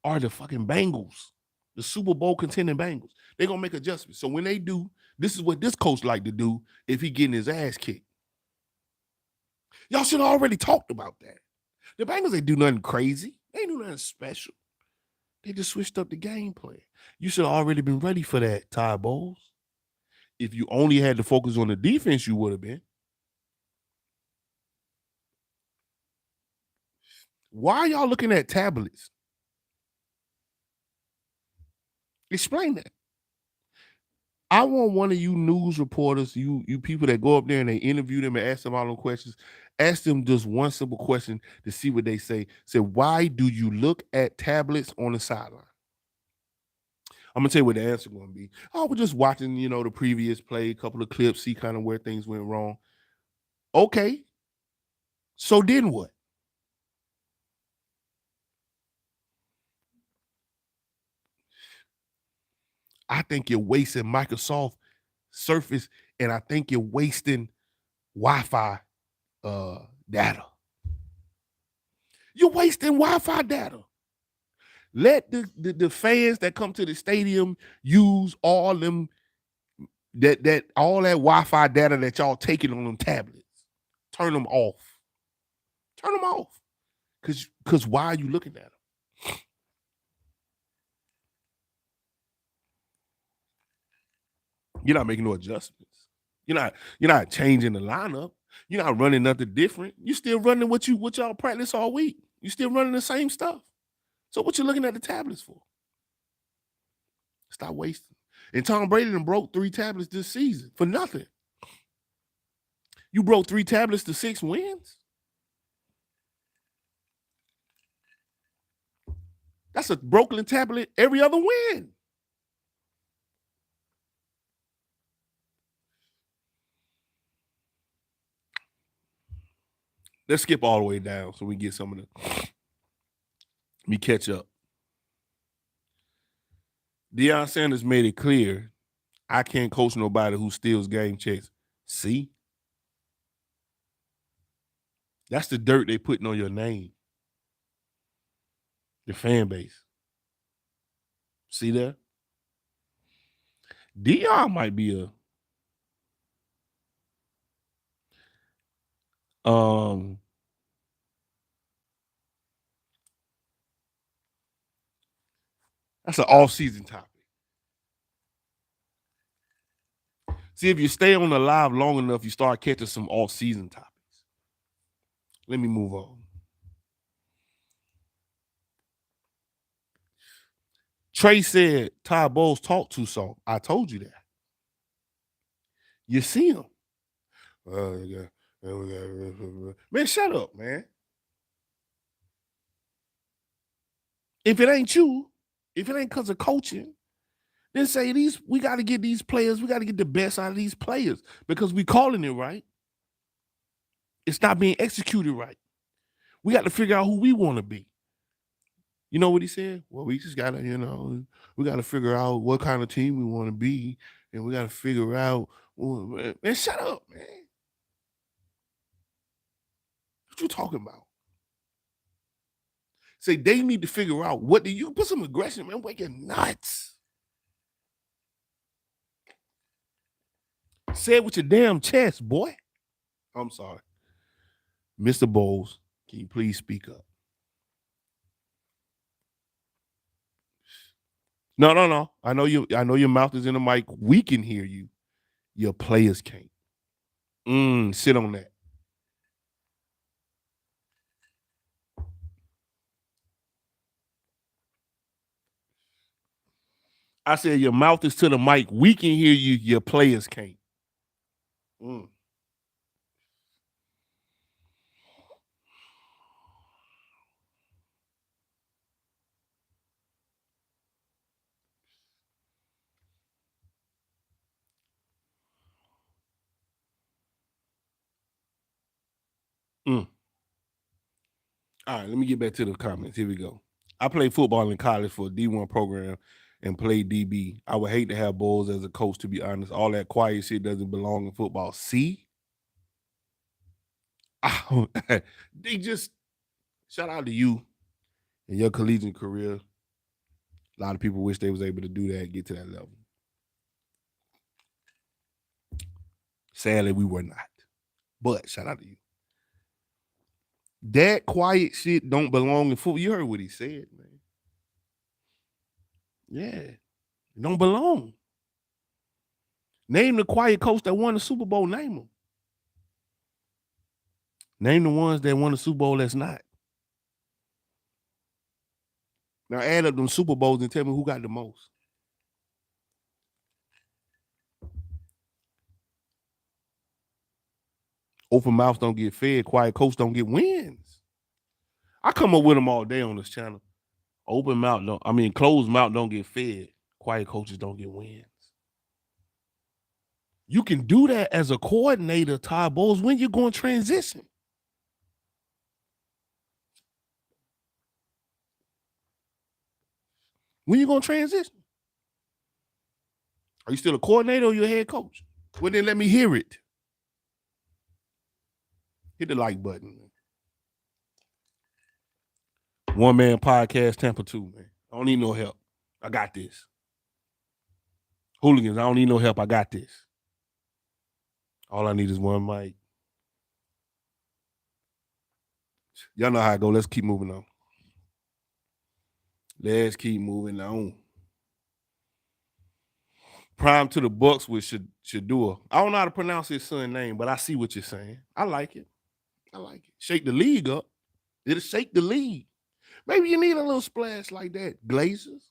[SPEAKER 1] are the fucking Bengals, the Super Bowl contending Bengals. They're gonna make adjustments. So when they do, this is what this coach like to do if he getting his ass kicked. Y'all should have already talked about that. The Bengals ain't do nothing crazy. They ain't do nothing special. They just switched up the game plan. You should have already been ready for that, Ty Bowles. If you only had to focus on the defense, you would have been. Why are y'all looking at tablets? Explain that. I want one of you news reporters, you people that go up there and they interview them and ask them all them questions. Ask them just one simple question to see what they say. Say, why do you look at tablets on the sideline? I'm gonna tell you what the answer gonna be. Oh, we're just watching, the previous play, a couple of clips, see kind of where things went wrong. Okay. So then what? I think you're wasting Microsoft Surface, and I think you're wasting Wi-Fi data. You're wasting Wi-Fi data. Let the fans that come to the stadium use all them all that Wi-Fi data that y'all taking on them tablets. Turn them off. Turn them off. Cause why are you looking at them? You're not making no adjustments. You're not changing the lineup. You're not running nothing different. You're still running what y'all practice all week. You're still running the same stuff. So what you looking at the tablets for? Stop wasting. And Tom Brady done broke 3 tablets this season for nothing. You broke 3 tablets to 6 wins? That's a broken tablet every other win. Let's skip all the way down so we get some of the. Let me catch up. Deion Sanders made it clear, I can't coach nobody who steals game checks. See? That's the dirt they putting on your name. The fan base. See there? Deion might be that's an off-season topic. See, if you stay on the live long enough, you start catching some off-season topics. Let me move on. Trey said Ty Bowles talk too soft. I told you that. You see him. Man, shut up, man. If it ain't you, if it ain't because of coaching, then say we got to get these players, we got to get the best out of these players because we calling it right. It's not being executed right. We got to figure out who we want to be. You know what he said? Well, we just got to, we got to figure out what kind of team we want to be, and we got to figure out, man, shut up, man. What you talking about? Say they need to figure out what do you put some aggression, man. Wake your nuts. Say it with your damn chest, boy. I'm sorry. Mr. Bowles, can you please speak up? No. I know your mouth is in the mic. We can hear you. Your players can't. Sit on that. I said your mouth is to the mic. We can hear you. Your players can't. All right, let me get back to the comments. Here we go. I played football in college for a D1 program and played DB. I would hate to have Bowles as a coach, to be honest. All that quiet shit doesn't belong in football. See? They just shout out to you and your collegiate career. A lot of people wish they was able to do that, get to that level. Sadly, we were not. But shout out to you. That quiet shit don't belong in football. You heard what he said, man. Yeah. It don't belong. Name the quiet coach that won the Super Bowl. Name them. Name the ones that won the Super Bowl that's not. Now add up them Super Bowls and tell me who got the most. Open mouths don't get fed. Quiet coach don't get wins. I come up with them all day on this channel. Open mouth closed mouth don't get fed. Quiet coaches don't get wins. You can do that as a coordinator, Ty Bowles, when you're going to transition. When you going to transition? Are you still a coordinator or you a head coach? Well, then let me hear it. Hit the like button. One man podcast, Tampa 2, man. I don't need no help. I got this. Hooligans, I don't need no help. I got this. All I need is one mic. Y'all know how I go. Let's keep moving on. Let's keep moving on. Prime to the Bucs with Shadua. I don't know how to pronounce his son's name, but I see what you're saying. I like it. Shake the league up. It'll shake the league. Maybe you need a little splash like that. Glazers.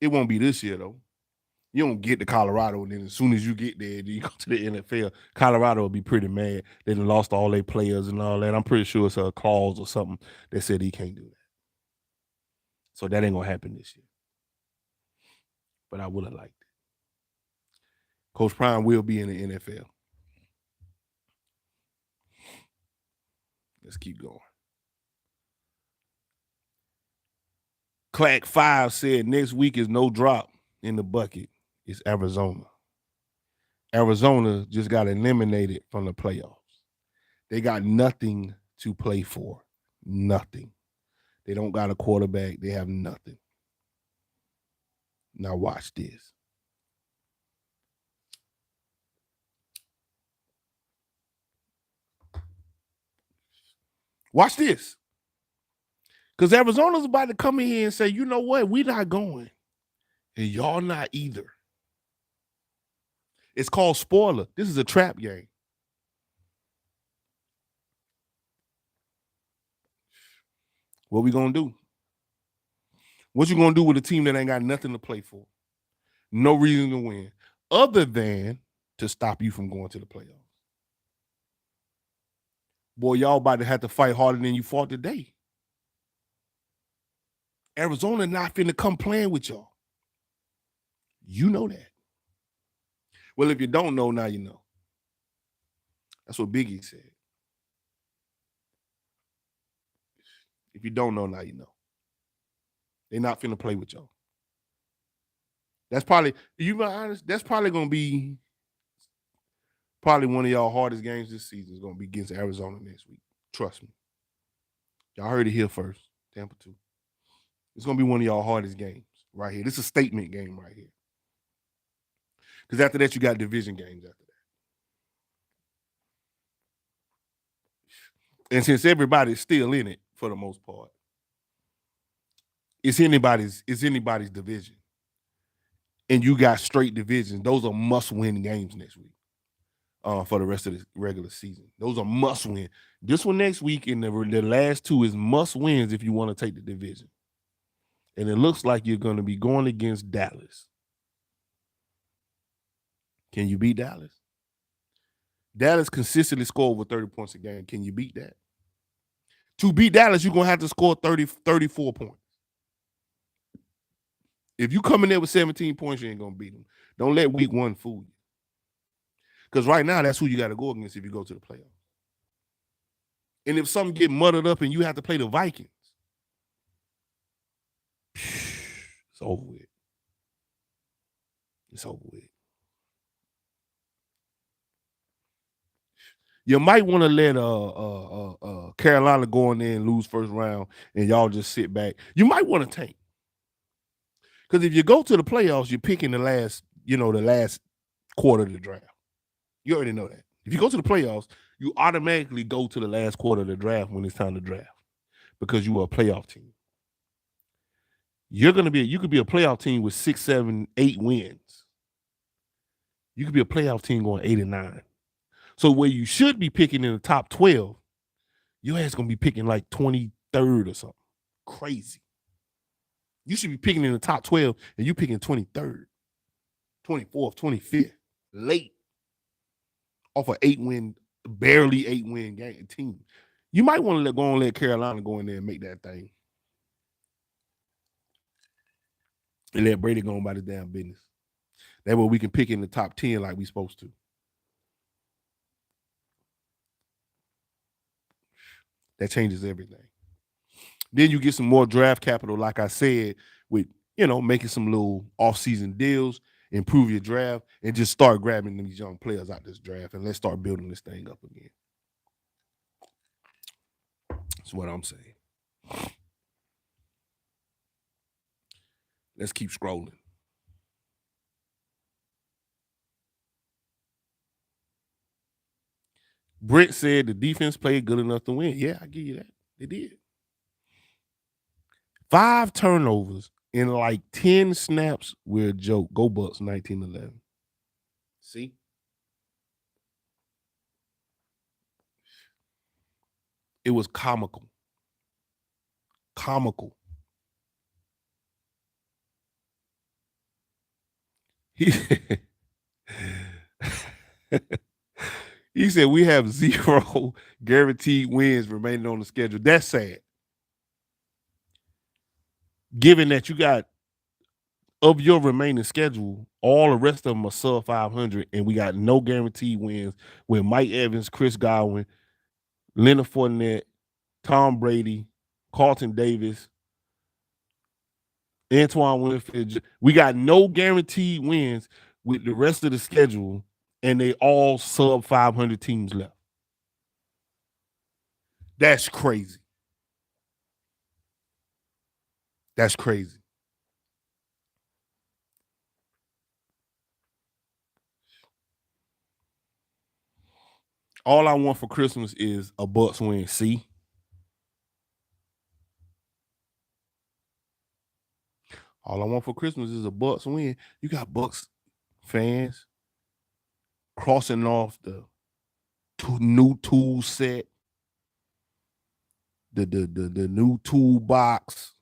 [SPEAKER 1] It won't be this year, though. You don't get to Colorado, and then as soon as you get there, you go to the NFL. Colorado will be pretty mad. They done lost all their players and all that. I'm pretty sure it's a clause or something that said he can't do that. So that ain't going to happen this year. But I would have liked it. Coach Prime will be in the NFL. Let's keep going. Clack 5 said next week is no drop in the bucket. It's Arizona. Arizona just got eliminated from the playoffs. They got nothing to play for. Nothing. They don't got a quarterback. They have nothing. Now watch this. Watch this. Because Arizona's about to come in here and say, you know what? We're not going. And y'all not either. It's called spoiler. This is a trap game. What we going to do? What you going to do with a team that ain't got nothing to play for? No reason to win. Other than to stop you from going to the playoffs. Boy, y'all about to have to fight harder than you fought today. Arizona not finna come playing with y'all. You know that. Well, if you don't know, now you know. That's what Biggie said. If you don't know, now you know. They're not finna play with y'all. That's probably, you be honest, that's probably gonna be probably one of y'all hardest games this season is gonna be against Arizona next week. Trust me. Y'all heard it here first. Tampa 2. It's gonna be one of y'all hardest games right here. This is a statement game right here. Because after that, you got division games after that. And since everybody's still in it for the most part, it's anybody's division. And you got straight divisions. Those are must-win games next week for the rest of the regular season. Those are must-win. This one next week and the last two is must-wins if you want to take the division. And it looks like you're going to be going against Dallas. Can you beat Dallas? Dallas consistently score over 30 points a game. Can you beat that? To beat Dallas, you're going to have to score 34 points. If you come in there with 17 points, you ain't going to beat them. Don't let week one fool you. Because right now, that's who you got to go against if you go to the playoffs. And if something get muddled up and you have to play the Vikings, it's over with. It's over with. You might want to let Carolina go in there and lose first round and y'all just sit back. You might want to tank. Because if you go to the playoffs, you're picking the last quarter of the draft. You already know that. If you go to the playoffs, you automatically go to the last quarter of the draft when it's time to draft because you are a playoff team. You could be a playoff team with 6, 7, 8 wins. You could be a playoff team going 8 and 9. So where you should be picking in the top 12, your ass gonna be picking like 23rd or something. Crazy. You should be picking in the top 12 and you picking 23rd, 24th, 25th, late off an 8-win, barely 8-win game team. You might want to let Carolina go in there and make that thing. And let Brady go on by the damn business. That way we can pick in the top 10 like we supposed to. That changes everything. Then you get some more draft capital, like I said, with, making some little off-season deals, improve your draft, and just start grabbing these young players out this draft, and let's start building this thing up again. That's what I'm saying. Let's keep scrolling. Brent said the defense played good enough to win. Yeah, I give you that. They did. 5 turnovers in like 10 snaps were a joke. Go Bucs, 19-11. See? It was comical. Comical. He said we have 0 guaranteed wins remaining on the schedule. That's sad. Given that you got, of your remaining schedule, all the rest of them are sub 500, and we got no guaranteed wins with Mike Evans, Chris Godwin, Leonard Fournette, Tom Brady, Carlton Davis, Antoine Winfield. We got no guaranteed wins with the rest of the schedule, and they all sub 500 teams left. That's crazy. That's crazy. All I want for Christmas is a Bucs win. See? All I want for Christmas is a Bucs win. You got Bucs fans crossing off the new tool set, the new toolbox,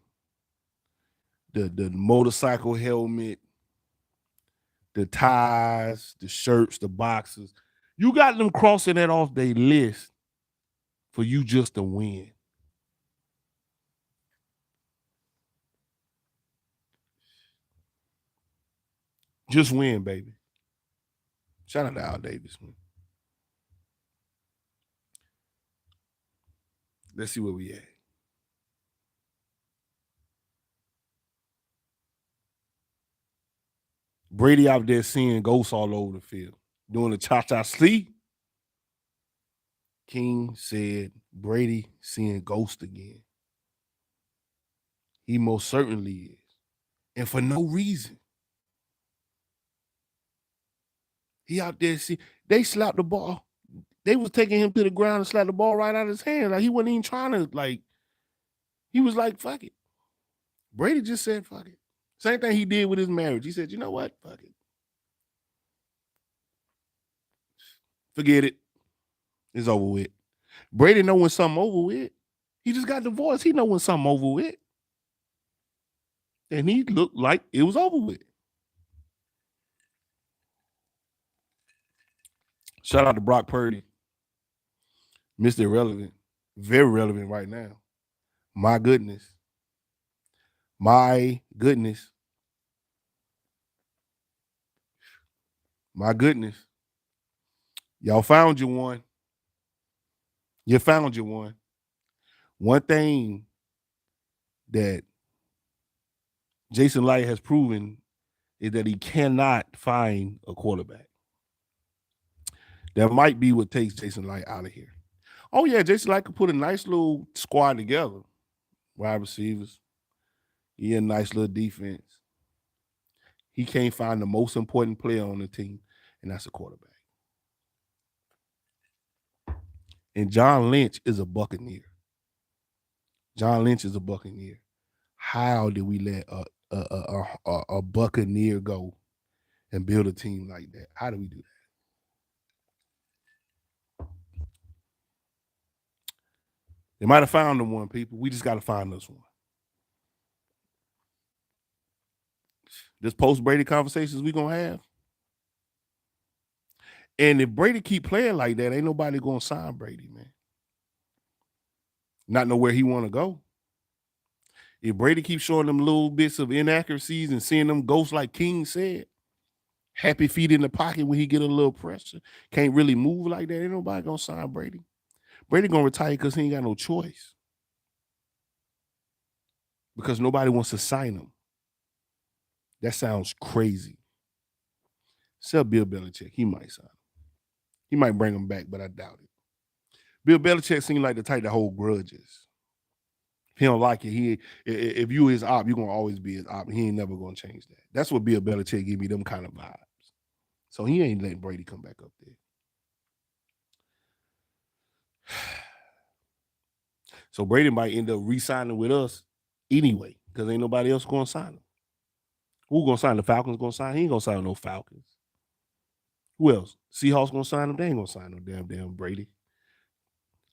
[SPEAKER 1] the motorcycle helmet, the ties, the shirts, the boxes. You got them crossing that off their list for you just to win. Just win, baby. Shout out to Al Davis, man. Let's see where we at. Brady out there seeing ghosts all over the field, doing the cha-cha sleep. King said Brady seeing ghosts again. He most certainly is. And for no reason. He out there they slapped the ball. They was taking him to the ground and slapped the ball right out of his hand. Like he wasn't even trying to, like, he was like, fuck it. Brady just said, fuck it. Same thing he did with his marriage. He said, you know what? Fuck it. Forget it. It's over with. Brady know when something over with. He just got divorced. He know when something over with. And he looked like it was over with. Shout out to Brock Purdy. Mr. Irrelevant. Very relevant right now. My goodness. My goodness. My goodness. Y'all found you one. You found you one. One thing that Jason Light has proven is that he cannot find a quarterback. That might be what takes Jason Light out of here. Oh, yeah, Jason Light could put a nice little squad together. Wide receivers. He a nice little defense. He can't find the most important player on the team, and that's a quarterback. And John Lynch is a Buccaneer. John Lynch is a Buccaneer. How did we let a Buccaneer go and build a team like that? How do we do that? They might have found the one, people. We just got to find this one. This post-Brady conversations we going to have. And if Brady keep playing like that, ain't nobody going to sign Brady, man. Not know where he want to go. If Brady keeps showing them little bits of inaccuracies and seeing them ghosts like King said, happy feet in the pocket when he get a little pressure, can't really move like that, ain't nobody going to sign Brady. Brady going to retire because he ain't got no choice. Because nobody wants to sign him. That sounds crazy. Sell Bill Belichick. He might sign him. He might bring him back, but I doubt it. Bill Belichick seems like the type to hold grudges. If he don't like it, if you his op, you're going to always be his op. He ain't never going to change that. That's what Bill Belichick give me, them kind of vibes. So he ain't letting Brady come back up there. So Brady might end up re-signing with us anyway, because ain't nobody else going to sign him. Who going to sign? The Falcons going to sign? He ain't going to sign no Falcons. Who else? Seahawks going to sign him? They ain't going to sign no damn Brady.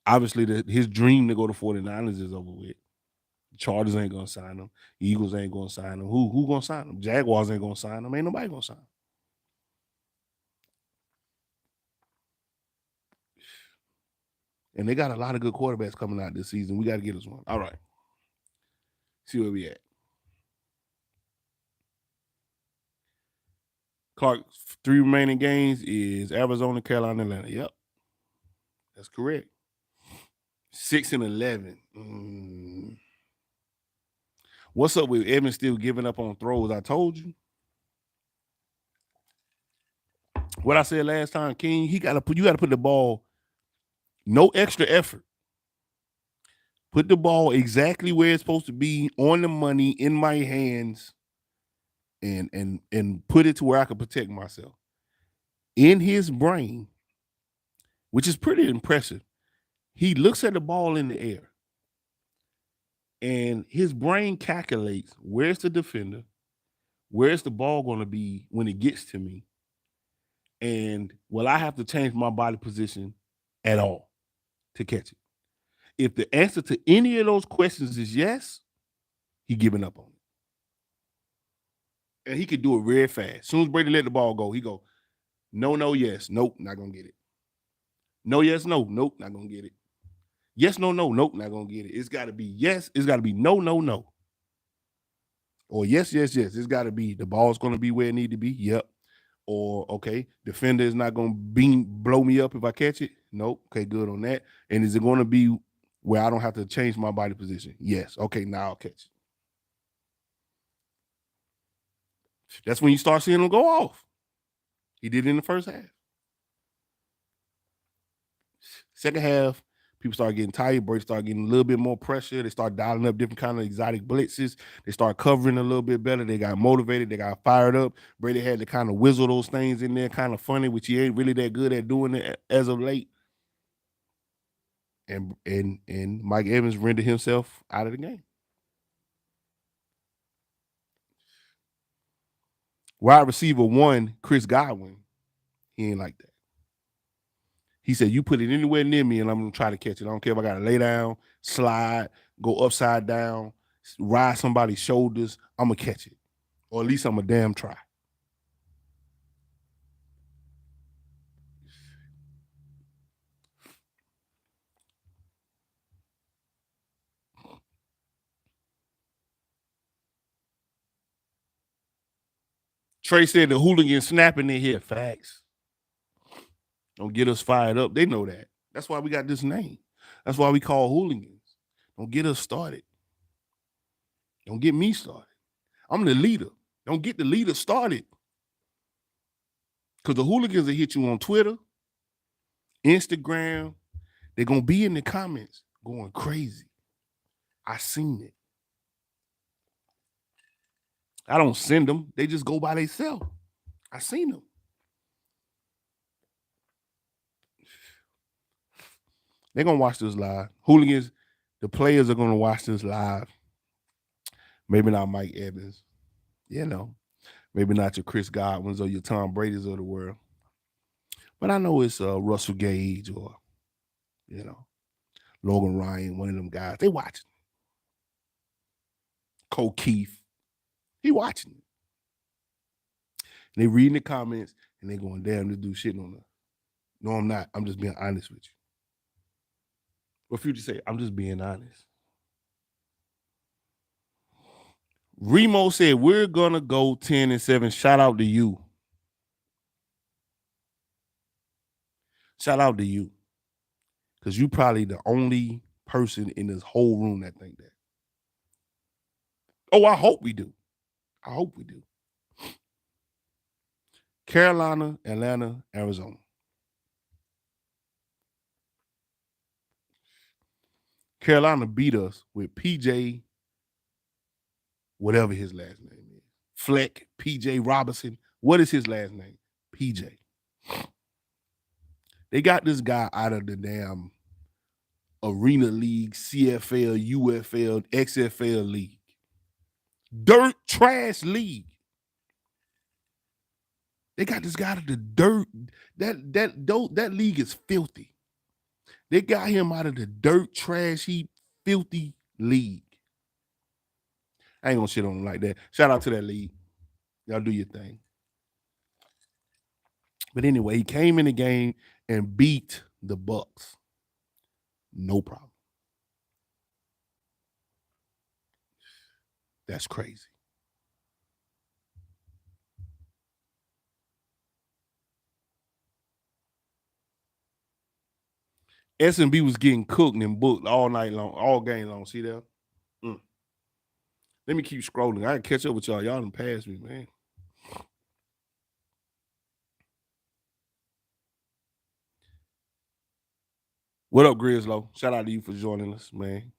[SPEAKER 1] Obviously, his dream to go to 49ers is over with. Chargers ain't going to sign him. Eagles ain't going to sign him. Who going to sign him? Jaguars ain't going to sign him. Ain't nobody going to sign him. And they got a lot of good quarterbacks coming out this season. We got to get us one. All right. See where we at. Clark, 3 remaining games is Arizona, Carolina, Atlanta. Yep. That's correct. 6-11. What's up with Evans still giving up on throws? I told you. What I said last time, King, you got to put the ball, no extra effort. Put the ball exactly where it's supposed to be, on the money, in my hands, and put it to where I can protect myself. In his brain, which is pretty impressive, he looks at the ball in the air, and his brain calculates where's the defender, where's the ball going to be when it gets to me, and will I have to change my body position at all to catch it? If the answer to any of those questions is yes, he giving up on it. And he could do it real fast. As soon as Brady let the ball go, he go, no, yes, nope, not going to get it. No, yes, no, nope, not going to get it. Yes, no, nope, not going to get it. It's got to be yes, it's got to be no. Or yes. It's got to be the ball's going to be where it need to be. Yep. Or, okay, defender is not going to blow me up if I catch it. Nope. Okay, good on that. And is it going to be where I don't have to change my body position? Yes. Okay, now I'll catch it. That's when you start seeing him go off. He did it in the first half. Second half, people start getting tired. Brady start getting a little bit more pressure. They start dialing up different kind of exotic blitzes. They start covering a little bit better. They got motivated. They got fired up. Brady had to kind of whizzle those things in there, kind of funny, which he ain't really that good at doing it as of late. And Mike Evans rendered himself out of the game. Wide receiver 1, Chris Godwin, he ain't like that. He said, you put it anywhere near me and I'm going to try to catch it. I don't care if I got to lay down, slide, go upside down, ride somebody's shoulders. I'm going to catch it. Or at least I'm going to damn try. Trey said the hooligan snapping in here. Facts. Don't get us fired up. They know that. That's why we got this name. That's why we call hooligans. Don't get us started. Don't get me started. I'm the leader. Don't get the leader started. Because the hooligans will hit you on Twitter, Instagram. They're going to be in the comments going crazy. I seen it. I don't send them. They just go by themselves. I seen them. They're going to watch this live. Hooligans, the players are going to watch this live. Maybe not Mike Evans. You know, maybe not your Chris Godwins or your Tom Brady's of the world. But I know it's Russell Gage or, Logan Ryan, one of them guys. They watching. Cole Keith. He watching it. And they reading the comments and they going, damn, this dude shitting on us. No, I'm not. I'm just being honest with you. What Future say? I'm just being honest. Remo said, we're going to go 10-7. Shout out to you. Shout out to you. Because you probably the only person in this whole room that think that. Oh, I hope we do. I hope we do. Carolina, Atlanta, Arizona. Carolina beat us with PJ, whatever his last name is. Fleck, PJ Robinson. What is his last name? PJ. They got this guy out of the damn Arena League, CFL, UFL, XFL league. Dirt trash league. They got this guy out of the dirt. That league is filthy. They got him out of the dirt trash heap, filthy league. I ain't gonna shit on him like that. Shout out to that league. Y'all do your thing. But anyway, he came in the game and beat the Bucs. No problem. That's crazy. S&B was getting cooked and booked all night long, all game long. See that? Let me keep scrolling. I can catch up with y'all. Y'all done passed me, man. What up, Grizzlo? Shout out to you for joining us, man.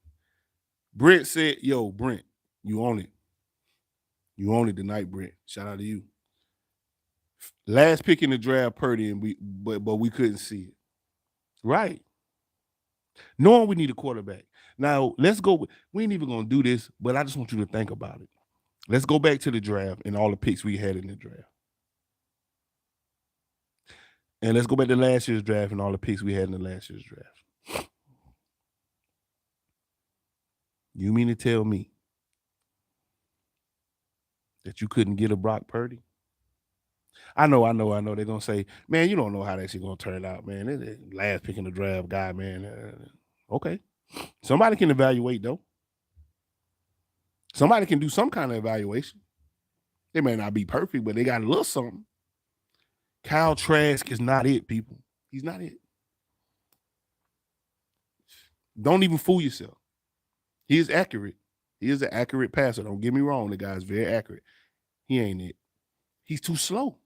[SPEAKER 1] Brent said, yo, Brent, you own it. You own it tonight, Brent. Shout out to you. Last pick in the draft, Purdy, and but we couldn't see it. Right. Knowing we need a quarterback. Now, let's go. We ain't even going to do this, but I just want you to think about it. Let's go back to the draft and all the picks we had in the draft. And let's go back to last year's draft and all the picks we had in the last year's draft. You mean to tell me that you couldn't get a Brock Purdy? I know. They're going to say, man, you don't know how that shit going to turn out, man. Last pick in the draft guy, man. Okay. Somebody can evaluate, though. Somebody can do some kind of evaluation. They may not be perfect, but they got a little something. Kyle Trask is not it, people. He's not it. Don't even fool yourself. He is accurate. He is an accurate passer. Don't get me wrong. The guy's very accurate. He ain't it. He's too slow.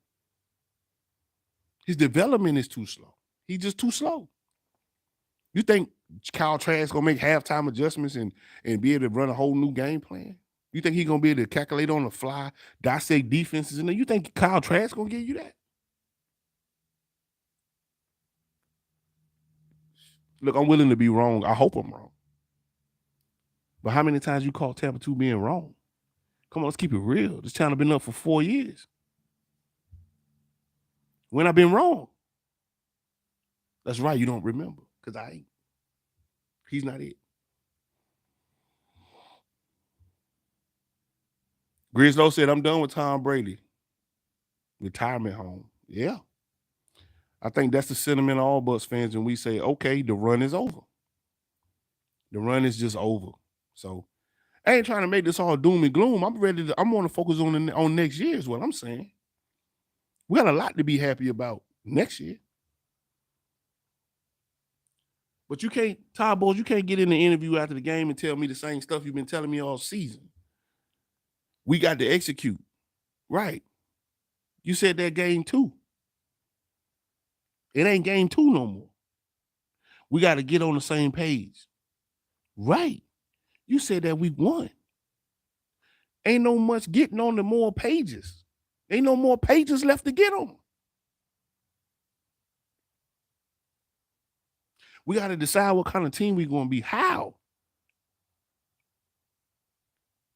[SPEAKER 1] His development is too slow. He's just too slow. You think Kyle Trask gonna make halftime adjustments and be able to run a whole new game plan? You think he's gonna be able to calculate on the fly, dissect defenses, and you think Kyle Trask gonna give you that? Look, I'm willing to be wrong. I hope I'm wrong. But how many times you caught Tampa 2 being wrong? Come on, let's keep it real. This channel been up for 4 years. When I've been wrong? That's right, you don't remember, because I ain't. He's not it. Grizzlo said, I'm done with Tom Brady. Retirement home. Yeah. I think that's the sentiment of all Bucs fans when we say, okay, the run is over. The run is just over. So I ain't trying to make this all doom and gloom. I'm ready to, I'm going to focus on next year is what I'm saying. We got a lot to be happy about next year. But you can't, Todd Bowles, you can't get in the interview after the game and tell me the same stuff you've been telling me all season. We got to execute. Right. You said that game 2. It ain't game 2 no more. We got to get on the same page. Right. You said that week 1. Ain't no much getting on the more pages. Ain't no more pages left to get on. We got to decide what kind of team we're going to be. How?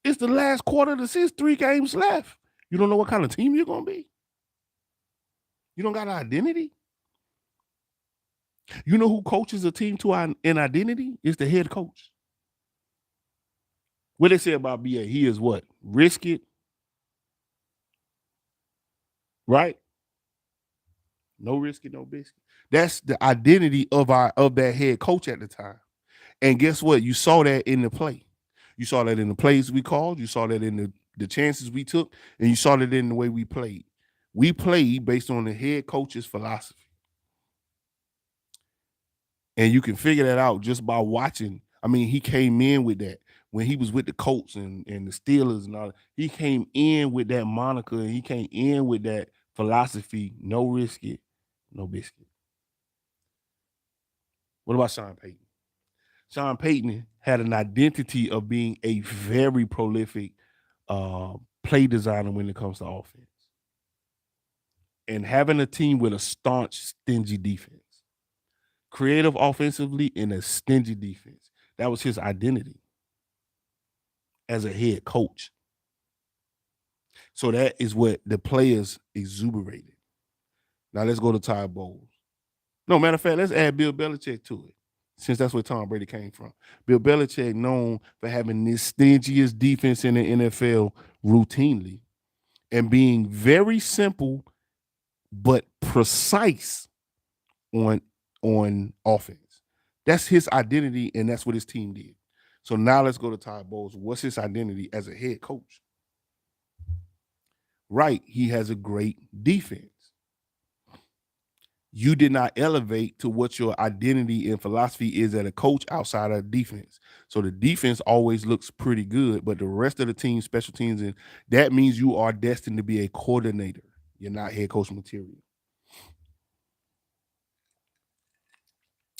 [SPEAKER 1] It's the last quarter of the season, 3 games left. You don't know what kind of team you're going to be? You don't got an identity? You know who coaches a team to an identity? It's the head coach. What they say about BA? He is what? Risk it. Right? No risk it, no biscuit. That's the identity of that head coach at the time. And guess what? You saw that in the play. You saw that in the plays we called. You saw that in the chances we took. And you saw that in the way we played. We played based on the head coach's philosophy. And you can figure that out just by watching. I mean, he came in with that. When he was with the Colts and the Steelers and all that, he came in with that moniker and he came in with that philosophy. No risk it, no biscuit. What about Sean Payton? Sean Payton had an identity of being a very prolific play designer when it comes to offense. And having a team with a staunch, stingy defense. Creative offensively and a stingy defense. That was his identity as a head coach. So that is what the players exuberated. Now let's go to Todd Bowles. No, matter of fact, let's add Bill Belichick to it, since that's where Tom Brady came from. Bill Belichick known for having this stingiest defense in the NFL routinely and being very simple but precise on offense. That's his identity, and that's what his team did. So now let's go to Todd Bowles. What's his identity as a head coach? Right, he has a great defense. You did not elevate to what your identity and philosophy is as a coach outside of defense. So the defense always looks pretty good, but the rest of the team, special teams, and that means you are destined to be a coordinator. You're not head coach material.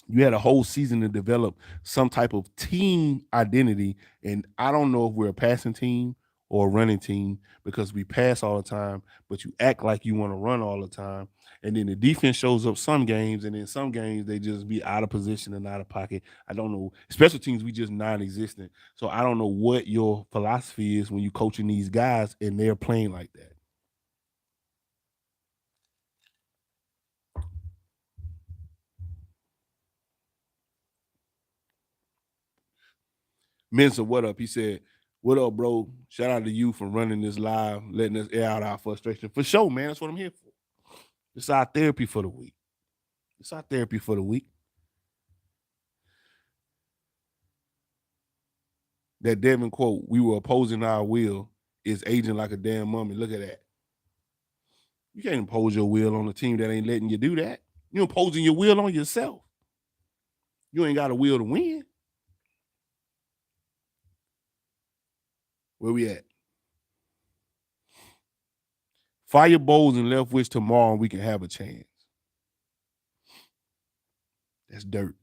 [SPEAKER 1] You had a whole season to develop some type of team identity. And I don't know if we're a passing team or a running team because we pass all the time, but you act like you want to run all the time. And then the defense shows up some games, and in some games they just be out of position and out of pocket. I don't know. Special teams, we just non-existent. So I don't know what your philosophy is when you coaching these guys and they're playing like that. Mensa, what up? He said, "What up, bro? Shout out to you for running this live, letting us air out our frustration. For sure, man. That's what I'm here for. It's our therapy for the week. It's our therapy for the week." That Devin quote, "We were opposing our will," is aging like a damn mummy. Look at that. You can't impose your will on a team that ain't letting you do that. You're imposing your will on yourself. You ain't got a will to win. Where we at? Fire Bowles and Leftwich tomorrow, and we can have a chance. That's dirt.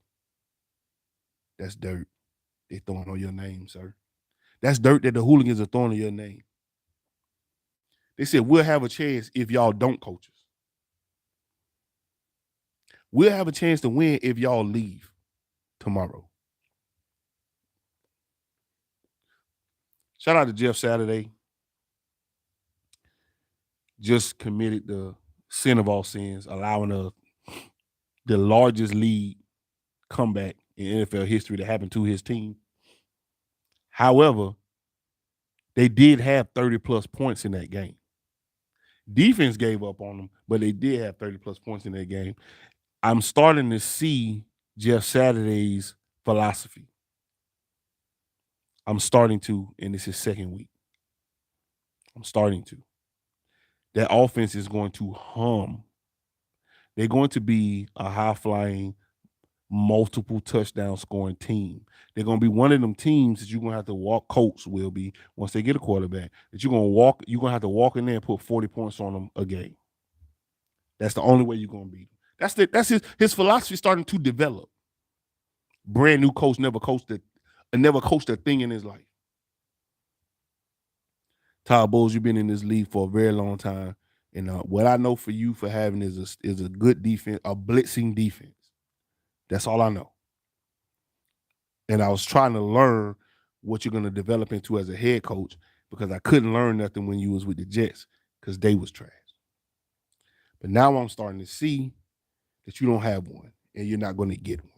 [SPEAKER 1] That's dirt. They throwing on your name, sir. That's dirt that the hooligans are throwing on your name. They said, we'll have a chance if y'all don't coach us. We'll have a chance to win if y'all leave tomorrow. Shout out to Jeff Saturday. Just committed the sin of all sins, allowing the largest lead comeback in NFL history to happen to his team. However, they did have 30 plus points in that game. Defense gave up on them, but they did have 30 plus points in that game. I'm starting to see Jeff Saturday's philosophy. I'm starting to, and this is second week. I'm starting to. That offense is going to hum. They're going to be a high-flying, multiple touchdown scoring team. They're going to be one of them teams that you're going to have to walk. Colts will be once they get a quarterback. That you're going to walk. You're going to have to walk in there and put 40 points on them a game. That's the only way you're going to beat them. That's his philosophy starting to develop. Brand new coach never coached a thing in his life. Todd Bowles, you've been in this league for a very long time, and what I know for you for having is a good defense, a blitzing defense. That's all I know. And I was trying to learn what you're going to develop into as a head coach because I couldn't learn nothing when you was with the Jets because they was trash. But now I'm starting to see that you don't have one and you're not going to get one.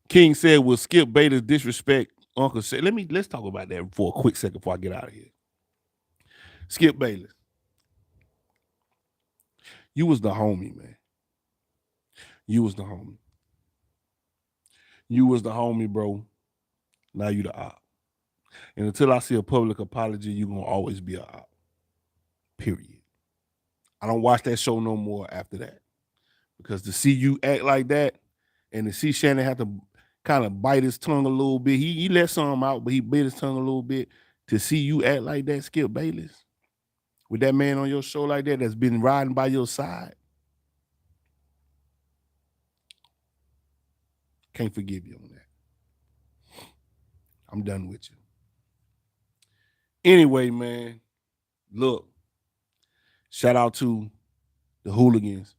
[SPEAKER 1] King said, "Will Skip Bayless disrespect Uncle said?" Let's talk about that for a quick second before I get out of here. Skip Bayless, you was the homie, man. You was the homie. You was the homie, bro. Now you the op. And until I see a public apology, you're gonna always be a op. Period. I don't watch that show no more after that. Because to see you act like that and to see Shannon have to kind of bite his tongue a little bit. He let some out, but he bit his tongue a little bit. To see you act like that, Skip Bayless, with that man on your show like that that's been riding by your side, can't forgive you on that. I'm done with you. Anyway, man, look, shout out to the hooligans.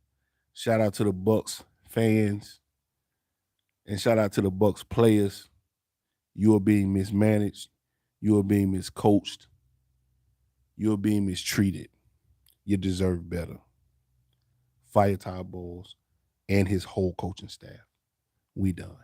[SPEAKER 1] Shout out to the Bucs fans. And shout out to the Bucs players. You are being mismanaged. You are being miscoached. You are being mistreated. You deserve better. Fire Todd Bowles and his whole coaching staff. We done.